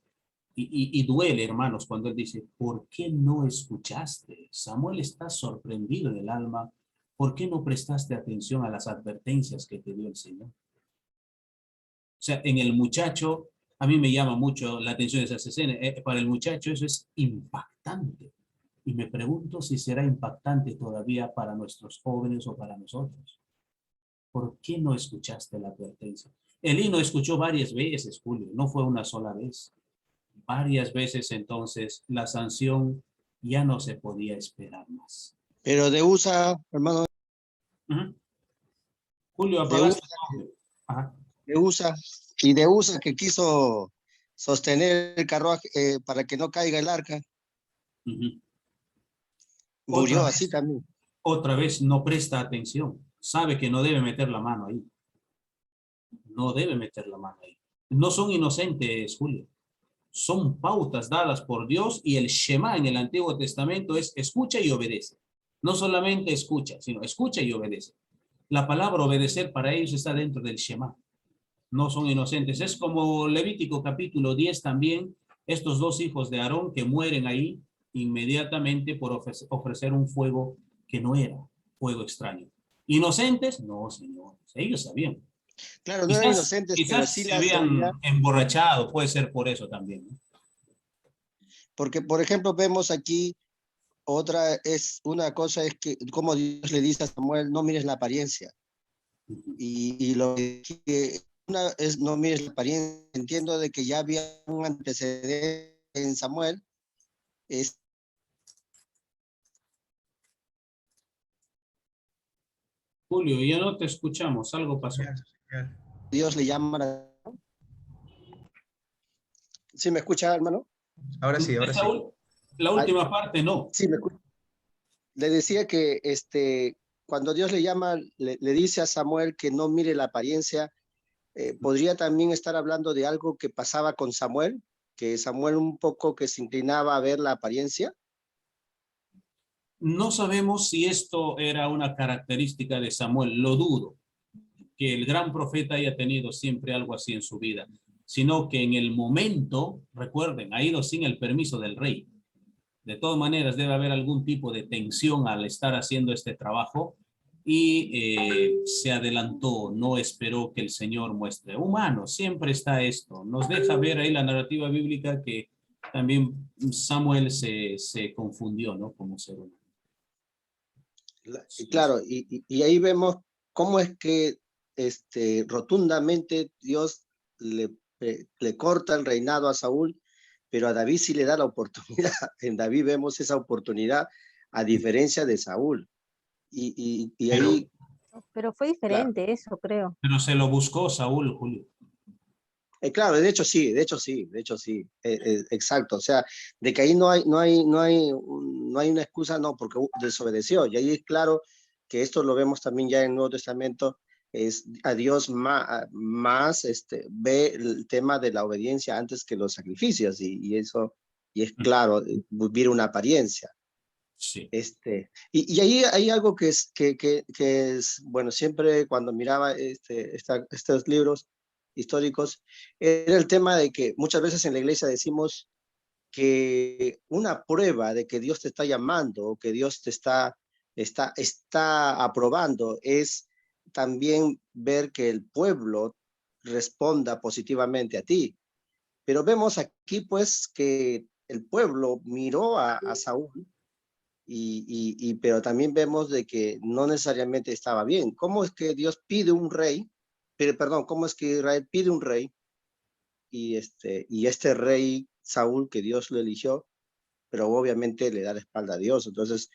y duele, hermanos, cuando él dice, ¿por qué no escuchaste? Samuel está sorprendido en el alma, ¿por qué no prestaste atención a las advertencias que te dio el Señor? O sea, en el muchacho, a mí me llama mucho la atención esa escena, para el muchacho eso es impactante. Y me pregunto si será impactante todavía para nuestros jóvenes o para nosotros. ¿Por qué no escuchaste la advertencia? Elí no escuchó varias veces, Julio, no fue una sola vez. Varias veces entonces la sanción ya no se podía esperar más. Pero de USA, hermano, Uh-huh. Julio, de apagaste USA, el audio. Ajá. de USA y de USA que quiso sostener el carruaje para que no caiga el arca, Uh-huh. murió así también. Otra vez no presta atención. Sabe que no debe meter la mano ahí. No debe meter la mano ahí. No son inocentes, Julio. Son pautas dadas por Dios y el Shema en el Antiguo Testamento es escucha y obedece. No solamente escucha, sino escucha y obedece. La palabra obedecer para ellos está dentro del Shema. No son inocentes. Es como Levítico capítulo 10 también, estos dos hijos de Aarón que mueren ahí inmediatamente por ofrecer un fuego que no era fuego extraño. ¿Inocentes? No, señores. Ellos sabían. Claro, no eran inocentes, pero Quizás sí se la severidad, habían emborrachado, puede ser por eso también, ¿no? porque por ejemplo vemos aquí otra es una cosa es que como Dios le dice a Samuel, no mires la apariencia. Y lo que una es no mires la apariencia, entiendo de que ya había un antecedente en Samuel, es Julio, ya no te escuchamos, algo pasó. Dios le llama ¿Sí me escucha, hermano? Ahora sí, ahora sí. La última parte no. Sí, me escucha. Le decía que cuando Dios le llama, le dice a Samuel que no mire la apariencia. ¿Podría también estar hablando de algo que pasaba con Samuel? Que Samuel un poco que se inclinaba a ver la apariencia. No sabemos si esto era una característica de Samuel, lo dudo, que el gran profeta haya tenido siempre algo así en su vida, sino que en el momento, recuerden, ha ido sin el permiso del rey. De todas maneras, debe haber algún tipo de tensión al estar haciendo este trabajo y se adelantó, no esperó que el Señor muestre. Humano, siempre está esto. Nos deja ver ahí la narrativa bíblica que también Samuel se confundió, ¿no? Como ser humano. Y claro, y ahí vemos cómo es que rotundamente Dios le corta el reinado a Saúl, pero a David sí le da la oportunidad. En David vemos esa oportunidad, a diferencia de Saúl. Y ahí... Pero fue diferente, claro. Eso creo. Pero se lo buscó Saúl, Julio. Claro, de hecho sí, exacto. O sea, de que ahí no hay una excusa, no, porque desobedeció. Y ahí es claro que esto lo vemos también ya en el Nuevo Testamento, es a Dios más ve el tema de la obediencia antes que los sacrificios, y eso, y es claro, vivir una apariencia. Sí. Y ahí hay algo que es, bueno, siempre cuando miraba estos libros históricos, era el tema de que muchas veces en la iglesia decimos que una prueba de que Dios te está llamando o que Dios te está aprobando es también ver que el pueblo responda positivamente a ti. Pero vemos aquí pues que el pueblo miró a Saúl, pero también vemos de que no necesariamente estaba bien. ¿Cómo es que Dios pide un rey? Perdón, ¿cómo es que Israel pide un rey? Y este rey Saúl, que Dios lo eligió, pero obviamente le da la espalda a Dios. Entonces,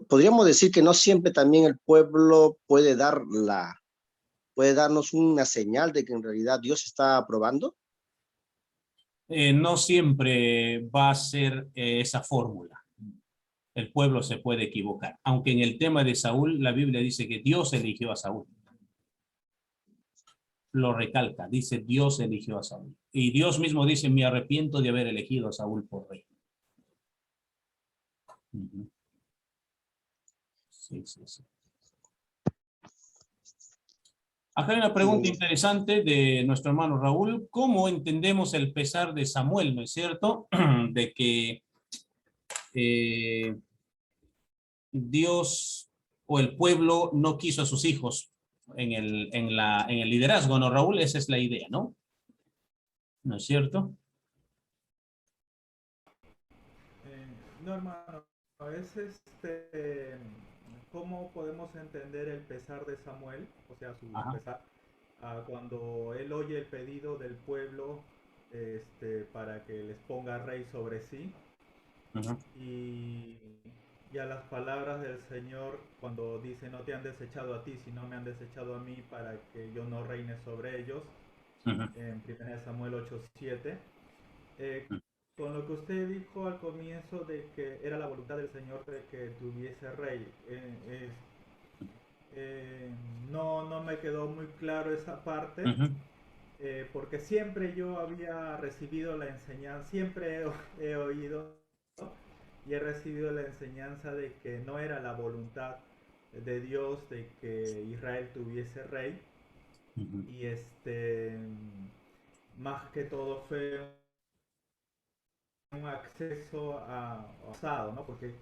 podríamos decir que no siempre también el pueblo puede darnos una señal de que en realidad Dios está aprobando. No siempre va a ser esa fórmula. El pueblo se puede equivocar. Aunque en el tema de Saúl, la Biblia dice que Dios eligió a Saúl. Lo recalca, dice Dios eligió a Saúl. Y Dios mismo dice, me arrepiento de haber elegido a Saúl por rey. Sí. Acá hay una pregunta interesante de nuestro hermano Raúl. ¿Cómo entendemos el pesar de Samuel, no es cierto? De que Dios o el pueblo no quiso a sus hijos en el liderazgo, ¿no, Raúl? Esa es la idea, ¿no? ¿No es cierto? No, hermano, es ¿cómo podemos entender el pesar de Samuel? O sea, su pesar, cuando él oye el pedido del pueblo para que les ponga rey sobre sí. Y a las palabras del Señor cuando dice, no te han desechado a ti, sino me han desechado a mí para que yo no reine sobre ellos, en 1 Samuel 8:7. Con lo que usted dijo al comienzo de que era la voluntad del Señor de que tuviese rey, no me quedó muy claro esa parte, porque siempre yo había recibido la enseñanza, siempre he oído y he recibido la enseñanza de que no era la voluntad de Dios de que Israel tuviese rey, y más que todo fue un acceso pasado, ¿no? Porque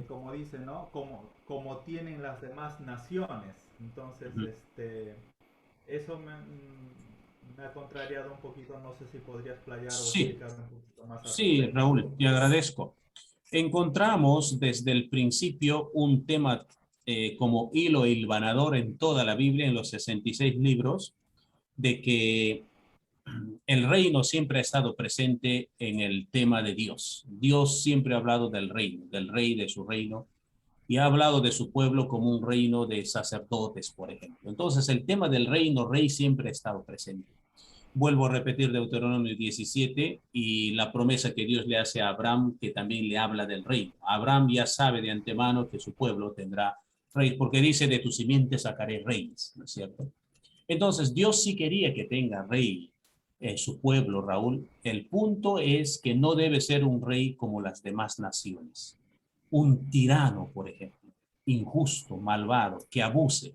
como dicen, ¿no? Como tienen las demás naciones. Entonces, eso me ha contrariado un poquito. No sé si podrías playar o explicar un poquito más. Sí, Raúl, te agradezco. Encontramos desde el principio un tema como hilo hilvanador en toda la Biblia, en los 66 libros, de que el reino siempre ha estado presente en el tema de Dios. Dios siempre ha hablado del reino, del rey, de su reino, y ha hablado de su pueblo como un reino de sacerdotes, por ejemplo. Entonces, el tema del reino, rey, siempre ha estado presente. Vuelvo a repetir Deuteronomio 17 y la promesa que Dios le hace a Abraham, que también le habla del reino. Abraham ya sabe de antemano que su pueblo tendrá rey, porque dice, de tu simiente sacaré reyes, ¿no es cierto? Entonces, Dios sí quería que tenga rey su pueblo, Raúl. El punto es que no debe ser un rey como las demás naciones. Un tirano, por ejemplo, injusto, malvado, que abuse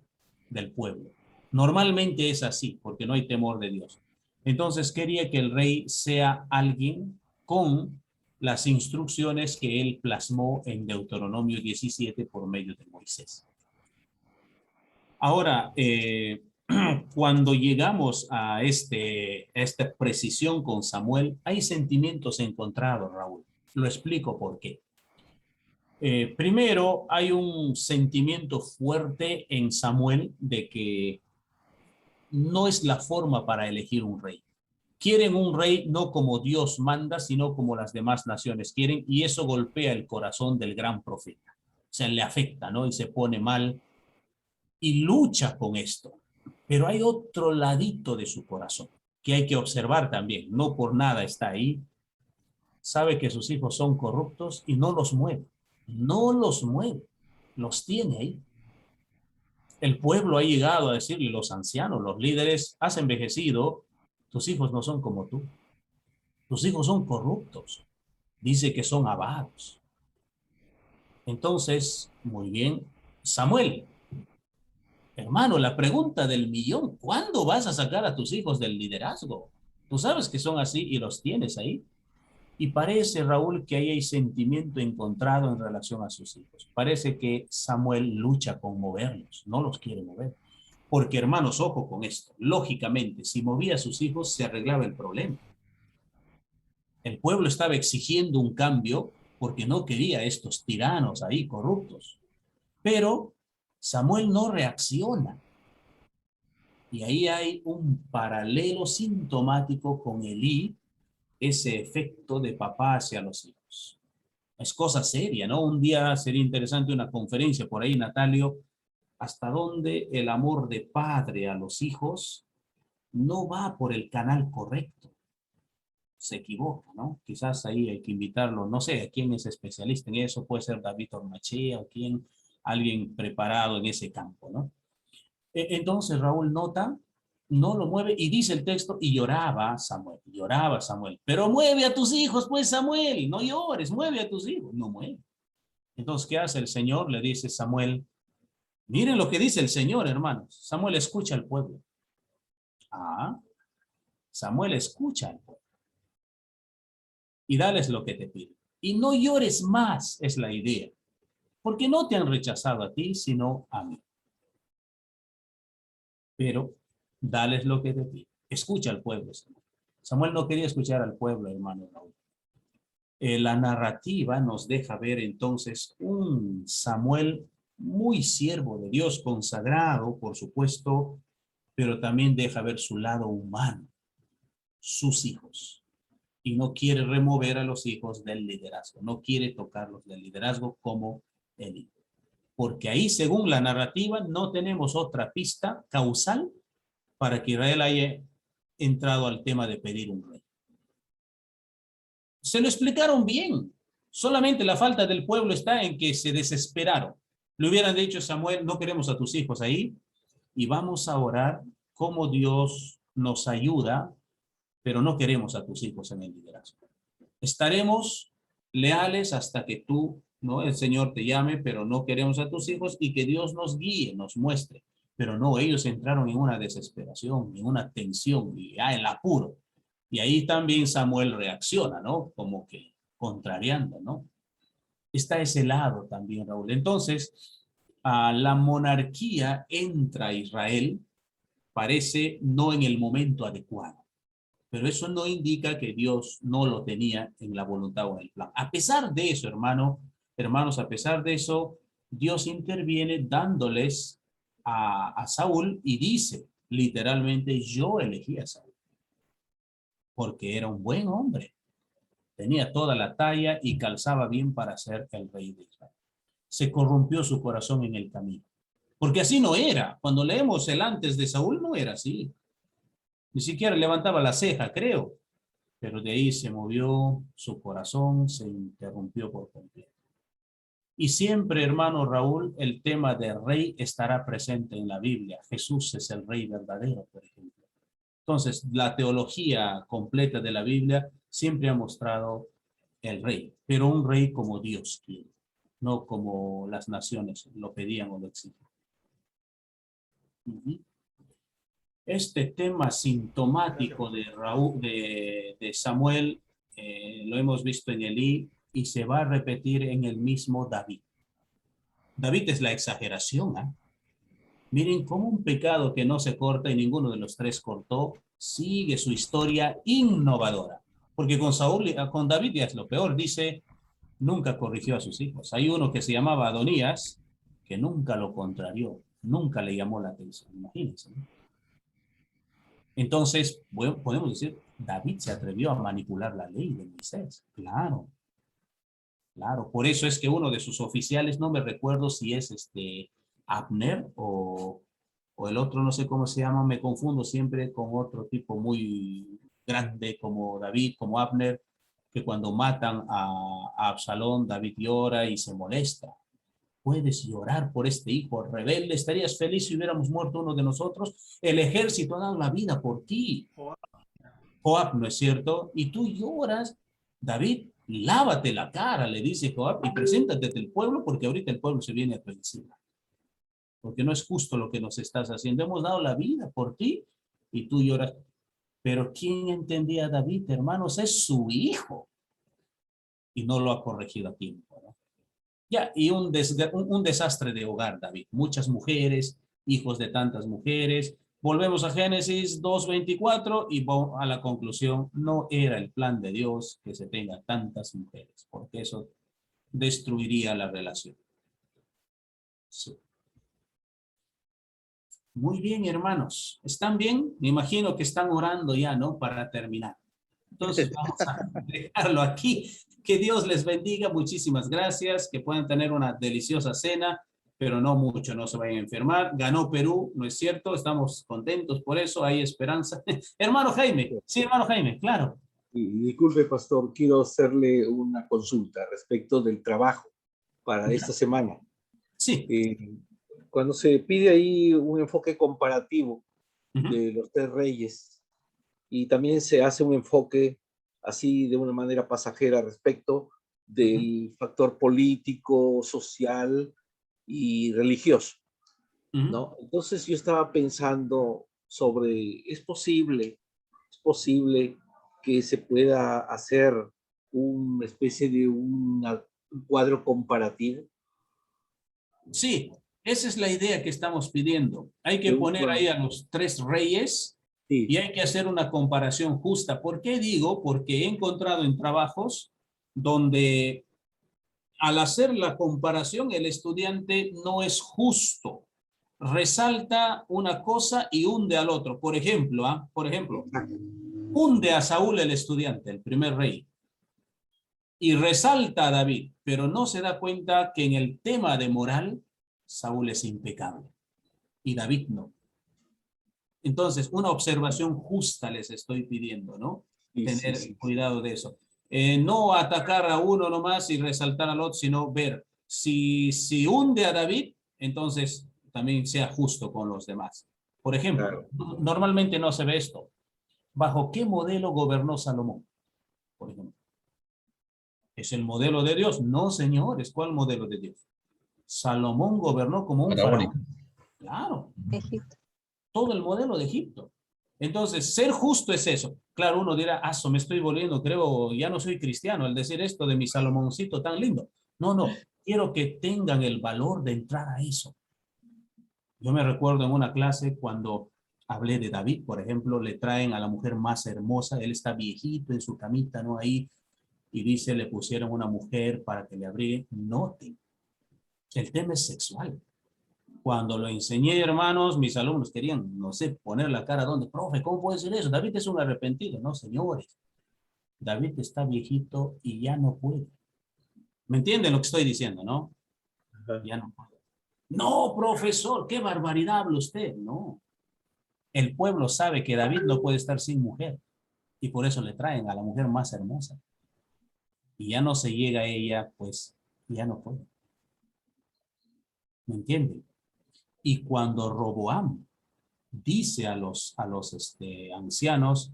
del pueblo. Normalmente es así, porque no hay temor de Dios. Entonces quería que el rey sea alguien con las instrucciones que él plasmó en Deuteronomio 17 por medio de Moisés. Ahora, cuando llegamos a esta precisión con Samuel, hay sentimientos encontrados, Raúl. Lo explico por qué. Primero, hay un sentimiento fuerte en Samuel de que no es la forma para elegir un rey. Quieren un rey no como Dios manda, sino como las demás naciones quieren, y eso golpea el corazón del gran profeta. O sea, le afecta, ¿no? Y se pone mal y lucha con esto. Pero hay otro ladito de su corazón que hay que observar también. No por nada está ahí. Sabe que sus hijos son corruptos y no los mueve. No los mueve. Los tiene ahí. El pueblo ha llegado a decirle, los ancianos, los líderes, has envejecido, tus hijos no son como tú. Tus hijos son corruptos. Dice que son avaros. Entonces, muy bien, Samuel, hermano, la pregunta del millón, ¿cuándo vas a sacar a tus hijos del liderazgo? Tú sabes que son así y los tienes ahí. Y parece, Raúl, que ahí hay sentimiento encontrado en relación a sus hijos. Parece que Samuel lucha con moverlos, no los quiere mover. Porque, hermanos, ojo con esto. Lógicamente, si movía a sus hijos, se arreglaba el problema. El pueblo estaba exigiendo un cambio porque no quería a estos tiranos ahí corruptos. Pero Samuel no reacciona. Y ahí hay un paralelo sintomático con Elí, ese efecto de papá hacia los hijos. Es cosa seria, ¿no? Un día sería interesante una conferencia por ahí, Natalio, hasta dónde el amor de padre a los hijos no va por el canal correcto. Se equivoca, ¿no? Quizás ahí hay que invitarlo, no sé, a quién es especialista en eso, puede ser David Ormachea o quién, alguien preparado en ese campo, ¿no? Entonces Raúl nota, no lo mueve y dice el texto, y lloraba Samuel, pero mueve a tus hijos, pues Samuel, no llores, mueve a tus hijos, no mueve. Entonces, ¿qué hace el Señor? Le dice Samuel, miren lo que dice el Señor, hermanos. Samuel escucha al pueblo. Samuel escucha al pueblo. Y dales lo que te piden. Y no llores más, es la idea. Porque no te han rechazado a ti, sino a mí. Pero dales lo que te piden. Escucha al pueblo, Samuel. Samuel no quería escuchar al pueblo, hermano Raúl. La narrativa nos deja ver entonces un Samuel muy siervo de Dios, consagrado, por supuesto, pero también deja ver su lado humano, sus hijos. Y no quiere remover a los hijos del liderazgo, no quiere tocarlos del liderazgo como el hijo. Porque ahí, según la narrativa, no tenemos otra pista causal para que Israel haya entrado al tema de pedir un rey. Se lo explicaron bien. Solamente la falta del pueblo está en que se desesperaron. Le hubieran dicho a Samuel, no queremos a tus hijos ahí y vamos a orar cómo Dios nos ayuda, pero no queremos a tus hijos en el liderazgo. Estaremos leales hasta que tú, ¿no? El Señor te llame, pero no queremos a tus hijos y que Dios nos guíe, nos muestre. Pero no, ellos entraron en una desesperación, en una tensión y el apuro. Y ahí también Samuel reacciona, ¿no? Como que contrariando, ¿no? Está ese lado también, Raúl. Entonces, la monarquía entra a Israel, parece no en el momento adecuado. Pero eso no indica que Dios no lo tenía en la voluntad o en el plan. A pesar de eso, hermanos, a pesar de eso, Dios interviene dándoles a Saúl y dice literalmente, yo elegí a Saúl porque era un buen hombre, tenía toda la talla y calzaba bien para ser el rey de Israel. Se corrompió su corazón en el camino, porque así no era. Cuando leemos el antes de Saúl, no era así. Ni siquiera levantaba la ceja, creo. Pero de ahí se movió su corazón, se interrumpió por completo. Y siempre, hermano Raúl, el tema de rey estará presente en la Biblia. Jesús es el rey verdadero, por ejemplo. Entonces, la teología completa de la Biblia siempre ha mostrado el rey, pero un rey como Dios quiere, no como las naciones lo pedían o lo exigían. Este tema sintomático de Samuel lo hemos visto en Elí y se va a repetir en el mismo David. David es la exageración, ¿eh? Miren cómo un pecado que no se corta y ninguno de los tres cortó, sigue su historia innovadora. Porque con Saúl, con David ya es lo peor, dice, nunca corrigió a sus hijos. Hay uno que se llamaba Adonías, que nunca lo contrarió, nunca le llamó la atención, imagínense, ¿no? Entonces, bueno, podemos decir, David se atrevió a manipular la ley de Moisés. Claro, claro. Por eso es que uno de sus oficiales, no me recuerdo si es Abner o el otro, no sé cómo se llama, me confundo siempre con otro tipo muy grande como David, como Abner, que cuando matan a Absalón, David llora y se molesta. Puedes llorar por este hijo rebelde, estarías feliz si hubiéramos muerto uno de nosotros. El ejército ha dado la vida por ti. Joab, ¿no es cierto? Y tú lloras. David, lávate la cara, le dice Joab, y preséntate ante el pueblo porque ahorita el pueblo se viene a tu encima. Porque no es justo lo que nos estás haciendo. Hemos dado la vida por ti y tú lloras. Pero ¿quién entendía a David, hermanos? Es su hijo. Y no lo ha corregido a tiempo, ¿no? Ya, y un desastre de hogar, David. Muchas mujeres, hijos de tantas mujeres. Volvemos a Génesis 2:24 y a la conclusión, no era el plan de Dios que se tenga tantas mujeres, porque eso destruiría la relación. Sí. Muy bien, hermanos. ¿Están bien? Me imagino que están orando ya, ¿no? Para terminar. Entonces vamos a dejarlo aquí. Que Dios les bendiga. Muchísimas gracias. Que puedan tener una deliciosa cena, pero no mucho, no se vayan a enfermar. Ganó Perú, ¿no es cierto? Estamos contentos por eso. Hay esperanza. Hermano Jaime. Sí, hermano Jaime, claro. Y disculpe, pastor, quiero hacerle una consulta respecto del trabajo para esta semana. Sí. Cuando se pide ahí un enfoque comparativo de los tres reyes y también se hace un enfoque así de una manera pasajera respecto del factor político, social y religioso, ¿no? Entonces yo estaba pensando sobre, ¿es posible que se pueda hacer una especie de un cuadro comparativo? Sí, esa es la idea que estamos pidiendo. Hay que poner ahí a los tres reyes y hay que hacer una comparación justa. ¿Por qué digo? Porque he encontrado en trabajos donde al hacer la comparación el estudiante no es justo. Resalta una cosa y hunde al otro. Por ejemplo, hunde a Saúl el estudiante, el primer rey, y resalta a David, pero no se da cuenta que en el tema de moral, Saúl es impecable y David no. Entonces, una observación justa les estoy pidiendo, ¿no? Tener cuidado de eso. No atacar a uno nomás y resaltar al otro, sino ver si hunde a David, entonces también sea justo con los demás. Por ejemplo, normalmente no se ve esto. ¿Bajo qué modelo gobernó Salomón? Por ejemplo. ¿Es el modelo de Dios? No, señores. ¿Cuál modelo de Dios? Salomón gobernó como un faraón. Claro. Egipto. Todo el modelo de Egipto. Entonces, ser justo es eso. Claro, uno dirá, me estoy volviendo, creo, ya no soy cristiano al decir esto de mi Salomoncito tan lindo. No, quiero que tengan el valor de entrar a eso. Yo me recuerdo en una clase cuando hablé de David, por ejemplo, le traen a la mujer más hermosa, él está viejito en su camita, ¿no? Ahí, y dice, le pusieron una mujer para que le abrigue. Noten, el tema es sexual. Cuando lo enseñé, hermanos, mis alumnos querían, no sé, poner la cara donde, profe, ¿cómo puede ser eso? David es un arrepentido. No, señores. David está viejito y ya no puede. ¿Me entienden lo que estoy diciendo, no? Ya no puede. No, profesor, qué barbaridad habla usted. No. El pueblo sabe que David no puede estar sin mujer y por eso le traen a la mujer más hermosa. Y ya no se llega a ella, pues ya no puede. ¿Me entienden? Y cuando Roboam dice a los ancianos,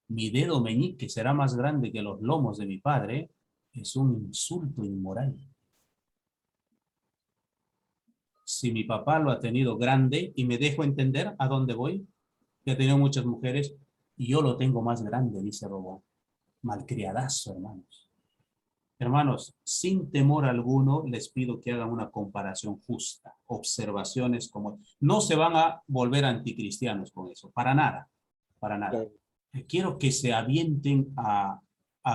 mi dedo meñique será más grande que los lomos de mi padre, es un insulto inmoral. Si mi papá lo ha tenido grande y me dejo entender a dónde voy, que ha tenido muchas mujeres, y yo lo tengo más grande, dice Roboam. Malcriadazo, hermanos. Hermanos, sin temor alguno, les pido que hagan una comparación justa, observaciones como... No se van a volver anticristianos con eso, para nada, para nada. Quiero que se avienten a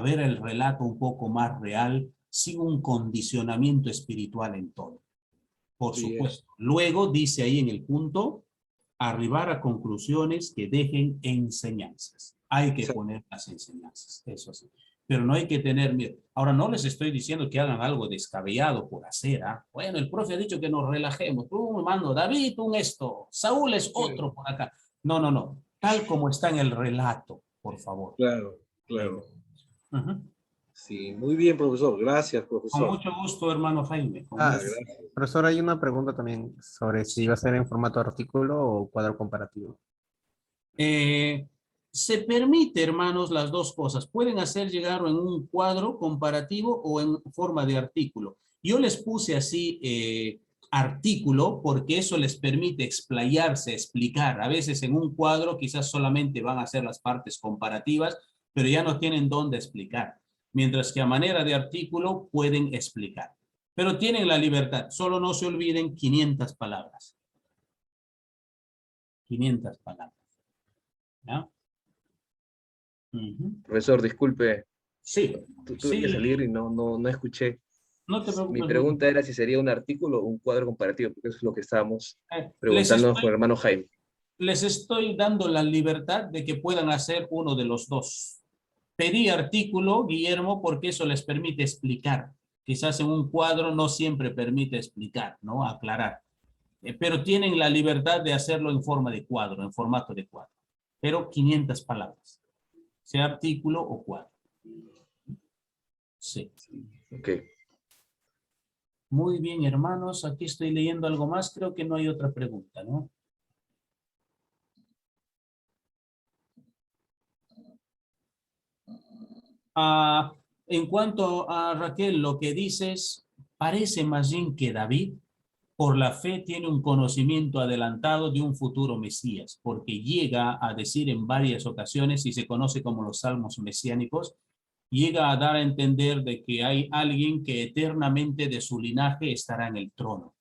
ver el relato un poco más real, sin un condicionamiento espiritual en todo. Por supuesto. Luego dice ahí en el punto, arribar a conclusiones que dejen enseñanzas. Hay que poner las enseñanzas, eso sí. Pero no hay que tener miedo. Ahora, no les estoy diciendo que hagan algo descabellado por hacer. Bueno, el profe ha dicho que nos relajemos. Tú, hermano, David, un esto. Saúl es otro por acá. No, no, no. Tal como está en el relato, por favor. Claro, claro. Sí, muy bien, profesor. Gracias, profesor. Con mucho gusto, hermano Jaime. Gracias. Profesor, hay una pregunta también sobre si va a ser en formato artículo o cuadro comparativo. Se permite, hermanos, las dos cosas. Pueden hacer llegar en un cuadro comparativo o en forma de artículo. Yo les puse así artículo porque eso les permite explayarse, explicar. A veces en un cuadro quizás solamente van a hacer las partes comparativas, pero ya no tienen dónde explicar. Mientras que a manera de artículo pueden explicar. Pero tienen la libertad. Solo no se olviden 500 palabras. 500 palabras. ¿Ya? Profesor, disculpe. Sí. Tuve que salir y no escuché. No te preocupes. Mi pregunta era si sería un artículo o un cuadro comparativo, porque eso es lo que estábamos preguntando con el hermano Jaime. Les estoy dando la libertad de que puedan hacer uno de los dos. Pedí artículo, Guillermo, porque eso les permite explicar. Quizás en un cuadro no siempre permite explicar, ¿no? Aclarar. Pero tienen la libertad de hacerlo en forma de cuadro, en formato de cuadro. Pero 500 palabras. Sea artículo o cuadro. Sí. Ok. Muy bien, hermanos. Aquí estoy leyendo algo más. Creo que no hay otra pregunta, ¿no? En cuanto a Raquel, lo que dices, parece más bien que David, por la fe, tiene un conocimiento adelantado de un futuro Mesías, porque llega a decir en varias ocasiones, y se conoce como los salmos mesiánicos, llega a dar a entender de que hay alguien que eternamente de su linaje estará en el trono,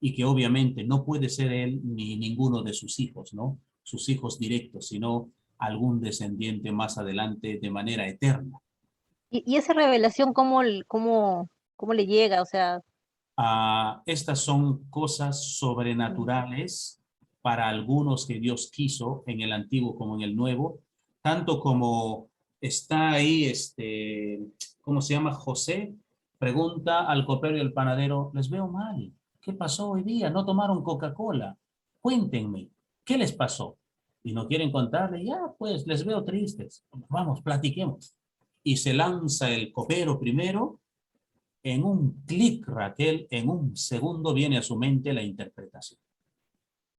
y que obviamente no puede ser él ni ninguno de sus hijos, ¿no? Sus hijos directos, sino algún descendiente más adelante de manera eterna. ¿Y esa revelación cómo le llega? O sea, Estas son cosas sobrenaturales para algunos que Dios quiso en el Antiguo como en el Nuevo, tanto como está ahí, ¿cómo se llama? José pregunta al copero y al panadero, les veo mal, ¿qué pasó hoy día? ¿No tomaron Coca-Cola? Cuéntenme, ¿qué les pasó? Y no quieren contarle, ya pues les veo tristes, vamos, platiquemos. Y se lanza el copero primero. En un clic, Raquel, en un segundo viene a su mente la interpretación.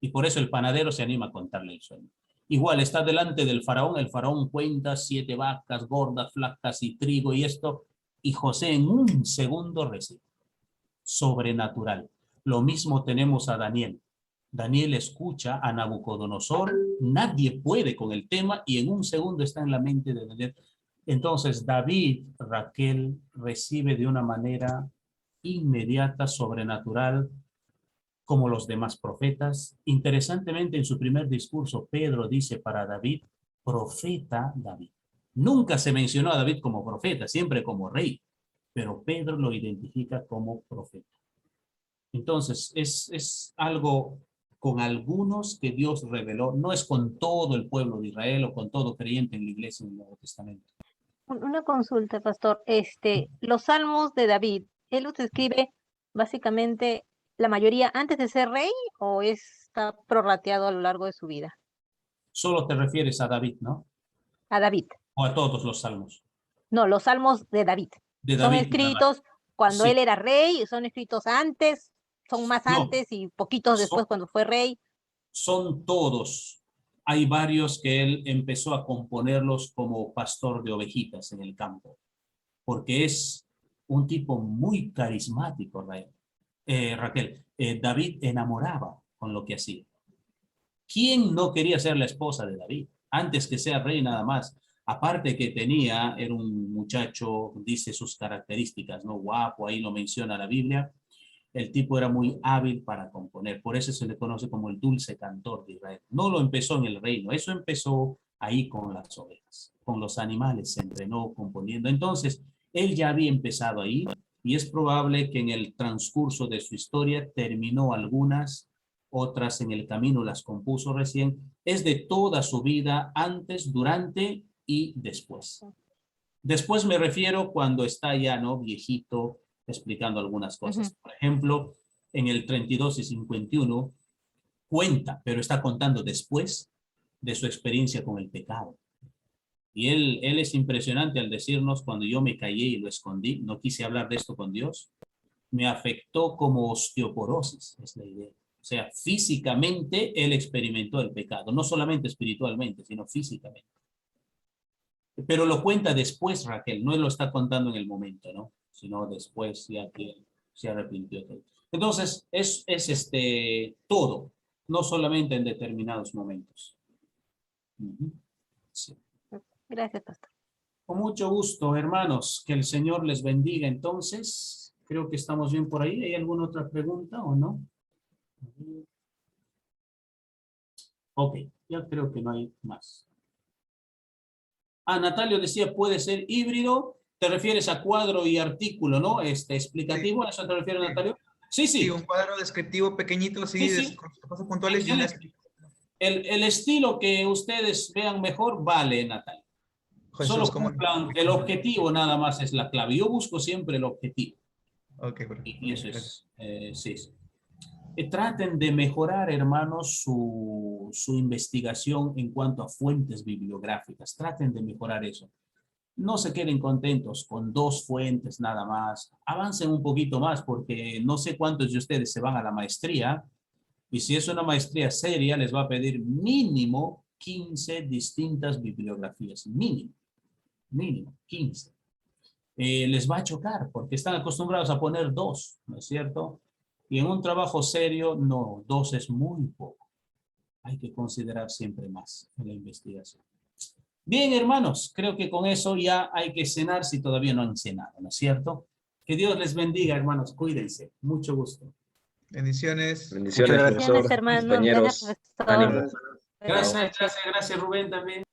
Y por eso el panadero se anima a contarle el sueño. Igual está delante del faraón, el faraón cuenta 7 vacas gordas, flacas y trigo y esto, y José en un segundo recibe. Sobrenatural. Lo mismo tenemos a Daniel. Daniel escucha a Nabucodonosor, nadie puede con el tema y en un segundo está en la mente de Daniel. Entonces David, Raquel, recibe de una manera inmediata, sobrenatural, como los demás profetas. Interesantemente, en su primer discurso, Pedro dice para David, profeta David. Nunca se mencionó a David como profeta, siempre como rey, pero Pedro lo identifica como profeta. Entonces, es algo con algunos que Dios reveló, no es con todo el pueblo de Israel o con todo creyente en la iglesia en el Nuevo Testamento. una consulta, pastor. Los salmos de David, ¿él los escribe básicamente la mayoría antes de ser rey o está prorrateado a lo largo de su vida? Solo te refieres a David, ¿no? A David. O a todos los salmos. No, los salmos de David. De Son David, escritos cuando sí. él era rey, son escritos antes, son más No, antes y poquitos después cuando fue rey. Son todos. Hay varios que él empezó a componerlos como pastor de ovejitas en el campo, porque es un tipo muy carismático, Raquel. David enamoraba con lo que hacía. ¿Quién no quería ser la esposa de David? Antes que sea rey nada más. Aparte que era un muchacho, dice sus características, ¿no? Guapo, ahí lo menciona la Biblia. El tipo era muy hábil para componer, por eso se le conoce como el dulce cantor de Israel. No lo empezó en el reino, eso empezó ahí con las ovejas, con los animales, se entrenó componiendo. Entonces, él ya había empezado ahí y es probable que en el transcurso de su historia terminó algunas, otras en el camino las compuso recién. Es de toda su vida, antes, durante y después. Después me refiero cuando está ya, ¿no? Viejito, explicando algunas cosas. Por ejemplo, en el 32 y 51 cuenta, pero está contando después de su experiencia con el pecado. Y él es impresionante al decirnos, cuando yo me callé y lo escondí, no quise hablar de esto con Dios, me afectó como osteoporosis, es la idea. O sea, físicamente él experimentó el pecado, no solamente espiritualmente, sino físicamente. Pero lo cuenta después, Raquel, no lo está contando en el momento, ¿no? Sino después, ya que se arrepintió. Entonces, es todo, no solamente en determinados momentos. Sí. Gracias, pastor. Con mucho gusto, hermanos, que el Señor les bendiga. Entonces, creo que estamos bien por ahí. ¿Hay alguna otra pregunta o no? Ok, ya creo que no hay más. Natalio decía, puede ser híbrido. Te refieres a cuadro y artículo, ¿no? Explicativo, Sí. ¿a eso te refieres, Natalio? Sí, sí. Sí, un cuadro descriptivo pequeñito, sí. Con cosas puntuales y una explicación. El estilo que ustedes vean mejor, vale, Natalio. Jesús, Solo cumplan el objetivo, nada más es la clave. Yo busco siempre el objetivo. Ok, perfecto. Y eso es, sí. Traten de mejorar, hermanos, su investigación en cuanto a fuentes bibliográficas. Traten de mejorar eso. No se queden contentos con 2 fuentes nada más. Avancen un poquito más porque no sé cuántos de ustedes se van a la maestría y si es una maestría seria les va a pedir mínimo 15 distintas bibliografías. Mínimo 15. Les va a chocar porque están acostumbrados a poner 2, ¿no es cierto? Y en un trabajo serio, no, 2 es muy poco. Hay que considerar siempre más en la investigación. Bien, hermanos, creo que con eso ya hay que cenar si todavía no han cenado, ¿no es cierto? Que Dios les bendiga, hermanos. Cuídense. Mucho gusto. Bendiciones. Bendiciones, profesor, hermanos. compañeros. Gracias, profesor. Ánimo. Gracias, Rubén, también.